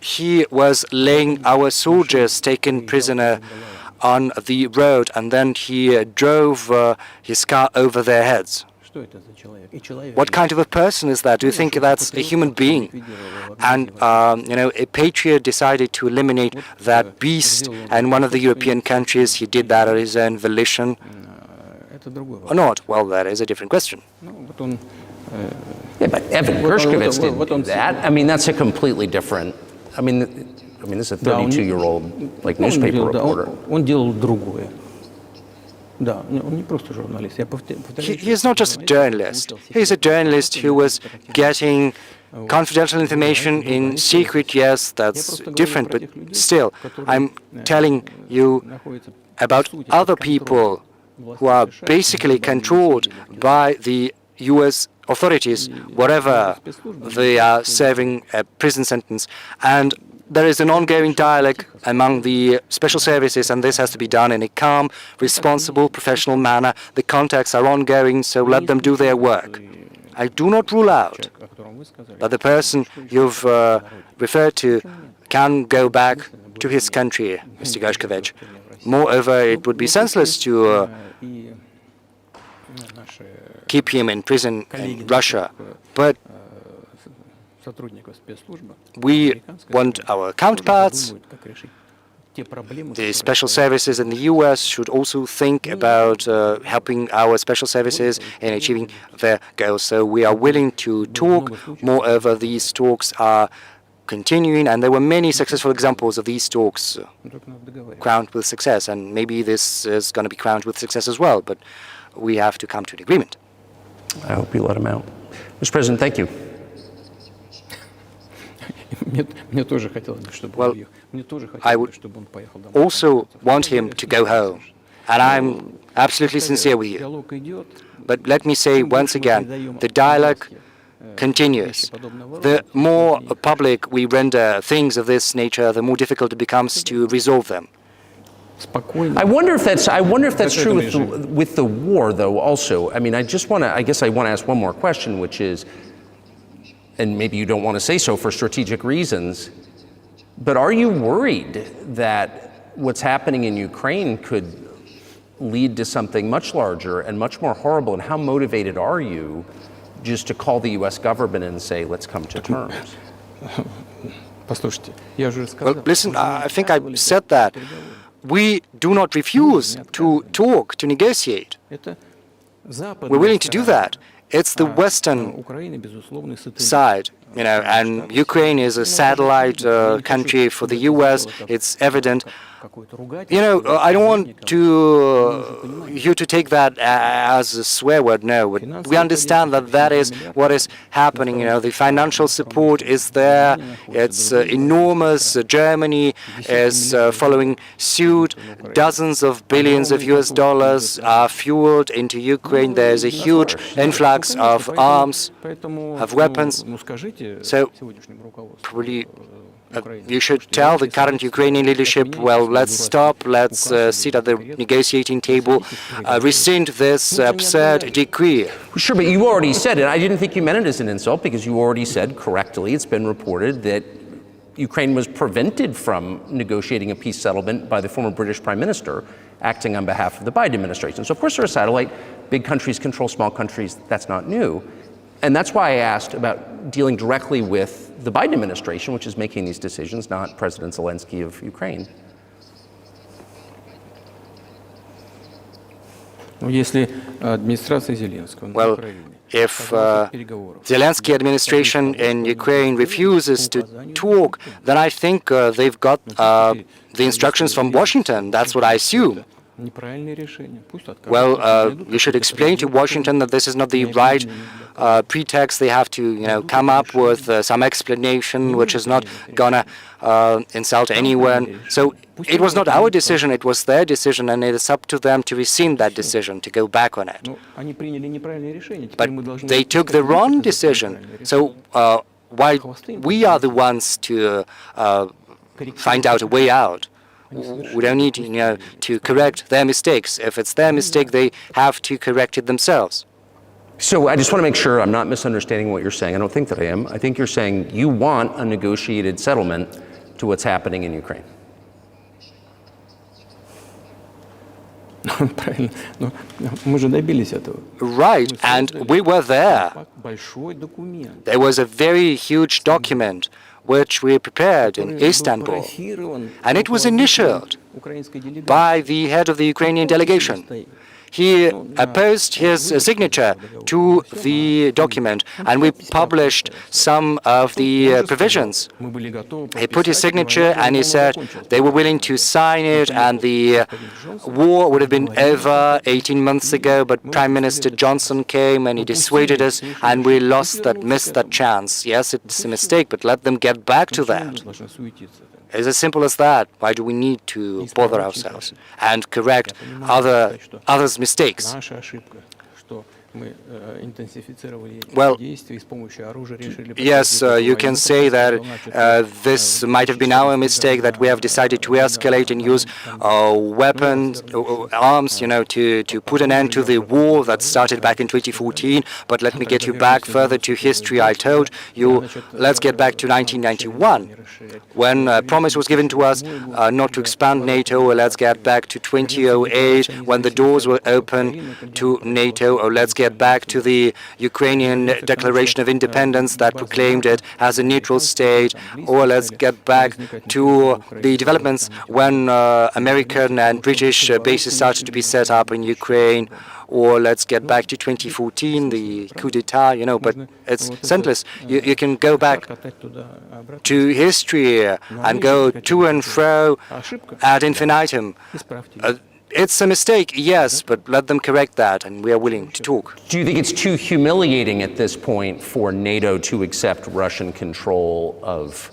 He was laying our soldiers taken prisoner on the road, and then he drove his car over their heads. What kind of a person is that? Do you think that's a human being? And, a patriot decided to eliminate that beast, and one of the European countries, he did that at his own volition, or not? Well, that is a different question. Yeah, but Evan Gershkovich didn't do that. I mean, that's a completely different... I mean, this is a 32-year-old newspaper reporter. Он делал другое. Да, он не просто журналист. He is not just a journalist. He's a journalist who was getting confidential information in secret. Yes, that's different, but still, I'm telling you about other people who are basically controlled by the U.S. authorities, wherever they are serving a prison sentence. And there is an ongoing dialogue among the special services, and this has to be done in a calm, responsible, professional manner. The contacts are ongoing, so let them do their work. I do not rule out that the person you've referred to can go back to his country, Mr. Gershkovich. Moreover, it would be senseless to keep him in prison in Russia, but we want our counterparts. The special services in the US should also think about helping our special services in achieving their goals. So we are willing to talk. Moreover, these talks are continuing, and there were many successful examples of these talks crowned with success, and maybe this is going to be crowned with success as well, but we have to come to an agreement. I hope you let him out. Mr. President, thank you. Well, I would also want him to go home. And I'm absolutely sincere with you. Диалог идет. But let me say once again, the dialogue continues. The more public we render things of this nature, the more difficult it becomes to resolve them. Спокойно. I wonder if that's true with the war, though. Also, I mean, I guess I want to ask one more question, which is, and maybe you don't want to say so for strategic reasons, but are you worried that what's happening in Ukraine could lead to something much larger and much more horrible? And how motivated are you just to call the U.S. government and say, let's come to terms? Послушайте, я уже сказал. Well, listen, I think I said that. We do not refuse to talk, to negotiate. Это западная We're willing to do сторона. that. It's the Western Украина, безусловно, сателлит. side, and Ukraine is a satellite country for the U.S. It's evident. Какое-то ругательство. I don't want you to take that as a swear word. No, we understand that that is what is happening. The financial support is there. It's enormous. Germany is following suit. Dozens of billions of US dollars are fueled into Ukraine. There's a huge influx of arms, Поэтому, of weapons. скажите So, сегодняшнему руководству. Probably you should tell the current Ukrainian leadership, well, let's stop, let's sit at the negotiating table, rescind this absurd decree. Sure, but you already said it. I didn't think you meant it as an insult, because you already said correctly, it's been reported that Ukraine was prevented from negotiating a peace settlement by the former British Prime Minister acting on behalf of the Biden administration. So of course they're a satellite. Big countries control small countries. That's not new. And that's why I asked about dealing directly with the Biden administration, which is making these decisions, not President Zelensky of Ukraine. Ну, если администрация Зеленского на Well, Украине if отказалась от переговоров, Zelensky administration in Ukraine refuses to talk, then I think they've got the instructions from Washington. That's what I assume. неправильное решение. Пусть откажутся. Well, you should explain to Washington that this is not the right pretext. They have to, come up with some explanation which is not gonna insult anyone. So it was not our decision; it was their decision, and it is up to them to rescind that decision, to go back on it. Ну, они приняли неправильное решение. Теперь But мы должны they took the wrong decision. So why we are the ones to find out a way out? We don't need to correct their mistakes. If it's their mistake, they have to correct it themselves. So I just want to make sure I'm not misunderstanding what you're saying. I don't think that I am. I think you're saying you want a negotiated settlement to what's happening in Ukraine. Правильно. Но мы же добились этого. Right, and we were there. Большой документ. There was a very huge document which we prepared in Istanbul, and it was initialed by the head of the Ukrainian delegation. He opposed his signature to the document, and we published some of the provisions. He put his signature, and he said they were willing to sign it, and the war would have been over 18 months ago, but Prime Minister Johnson came and he dissuaded us, and we missed that chance. Yes, it's a mistake, but let them get back to that. It's as simple as that. Why do we need to bother ourselves and correct others' mistakes? Well, yes, you can say that this might have been our mistake, that we have decided to escalate and use weapons, arms, to put an end to the war that started back in 2014. But let me get you back further to history. I told you, let's get back to 1991, when a promise was given to us not to expand NATO. Or let's get back to 2008, when the doors were open to NATO. Or let's get back to the Ukrainian Declaration of Independence that proclaimed it as a neutral state. Or let's get back to the developments when American and British bases started to be set up in Ukraine. Or let's get back to 2014, the coup d'etat, but it's senseless. You can go back to history and go to and fro ad infinitum. It's a mistake, yes, but let them correct that, and we are willing to talk. Do you think it's too humiliating at this point for NATO to accept Russian control of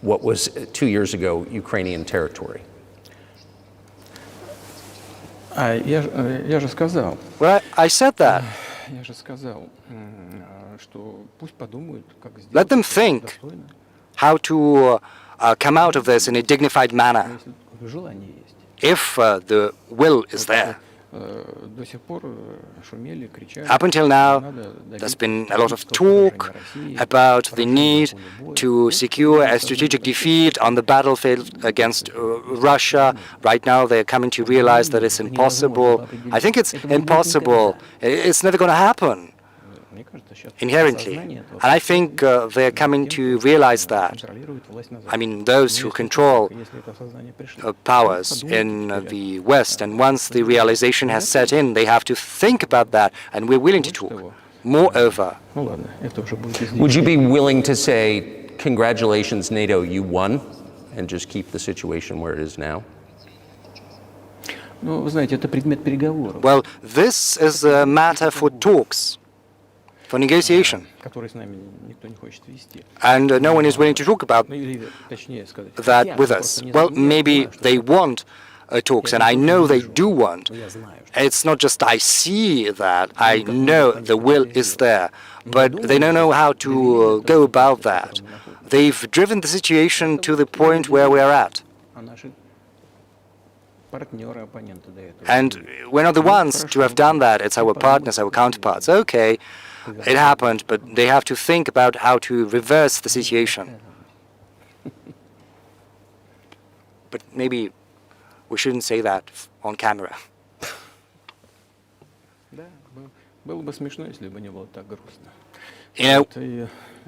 what was 2 years ago Ukrainian territory? Я же сказал, Well, I said that. Что пусть подумают, как Let сделать them это think достойно, how to come out of this in a dignified manner, если такое желание есть. if the will is there. До сих пор шумели, кричали. Up until now, Надо there's добиться been a lot of стратегического talk поражения России, about the поражения need на поле боя. to secure a strategic defeat on the battlefield against Russia. Right now, they're coming to realize that it's impossible. I think it's impossible. It's never going to happen Мне кажется, сейчас inherently. осознание этого And I think they're coming to realize that. контролирует власть на I Западе. mean, those who control Если это осознание пришло, powers in the West, and once the realization has set in, they have to think about that, and we're willing to talk. Moreover, ну ладно, это уже будет излишне. Would you be willing to say, congratulations, NATO, you won, and just keep the situation where it is now? Ну, вы знаете, это предмет переговоров, well, this is a matter for talks, for negotiation, который с нами никто не хочет вести. and no one is willing to talk about Ну, или, точнее сказать, that хотят, with но us. просто не Well, знают, maybe что they want talks, and I know they do want. я знаю, что It's not just I see that, I know the will is there, but they don't know how to go about that. They've driven the situation to the point where we're at. а наши партнеры, оппоненты до этого. And we're not the ones to have done that, it's our partners, our counterparts. Okay, it happened, but they have to think about how to reverse the situation. But maybe we shouldn't say that on camera. Да, было бы смешно, если бы не было так грустно. You know,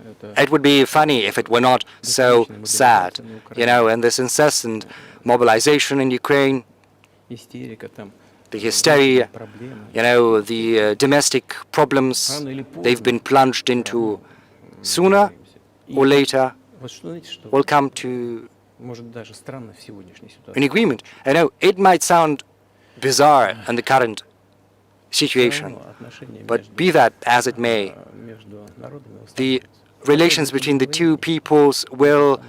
Это it would be funny if it were not so sad. You know, and this incessant mobilization in Ukraine, истерика там, the hysteria, проблемы. you know, the domestic problems they've been plunged into, sooner or later Вот что, знаете, что will come to может даже странно в сегодняшней an ситуации. agreement. I know it might sound bizarre in the current situation, Равно отношения but между, be that as it may, между народами the восстанавливаются. relations between the two peoples will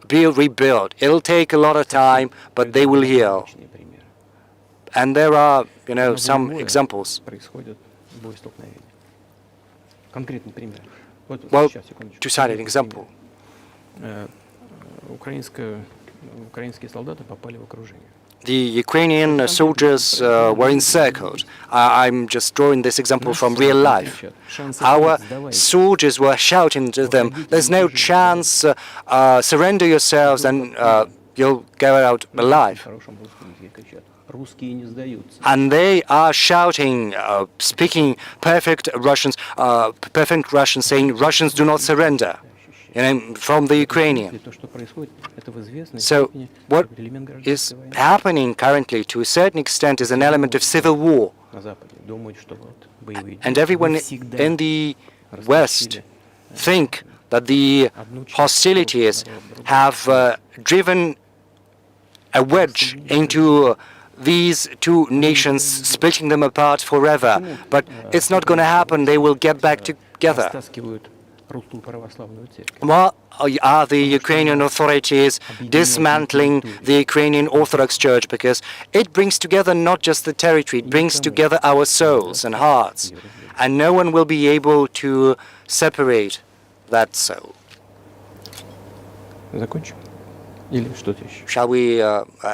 be rebuilt. It'll take a lot of time, but they will heal. Отличные примеры. And there are, you know, На поле some боя examples. происходят боестолкновения. Конкретный пример. Вот Well, сейчас, секундочку. to cite an example, Украинские солдаты попали в окружение. the Ukrainian soldiers were encircled. I'm just drawing this example from real life. Our soldiers were shouting to them, "There's no chance, surrender yourselves and you'll go out alive." В хорошем русском языке кричат: русские не сдаются. And they are shouting, speaking perfect Russian, saying, "Russians do not surrender," you know, from the Ukrainian. То, что происходит, это в известной So степени what элемент is гражданской войны happening currently, to a certain extent, is an element of civil war. на Западе. Думают, что вот боевые And действия everyone всегда in the West think that the hostilities have driven a wedge into these two nations, splitting them apart forever. But it's not going to happen. They will get back together. растаскивают русскую православную церковь. Why are the Ukrainian authorities dismantling the Ukrainian Orthodox Church? Because it brings together not just the territory, it brings together our souls and hearts. And no one will be able to separate that soul. Закончим? Или что-то еще? Shall we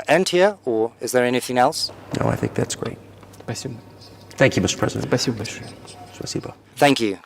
end here, or is there anything else? No, I think that's great. Спасибо. Thank you, Mr. President. Спасибо большое. Спасибо. Thank you.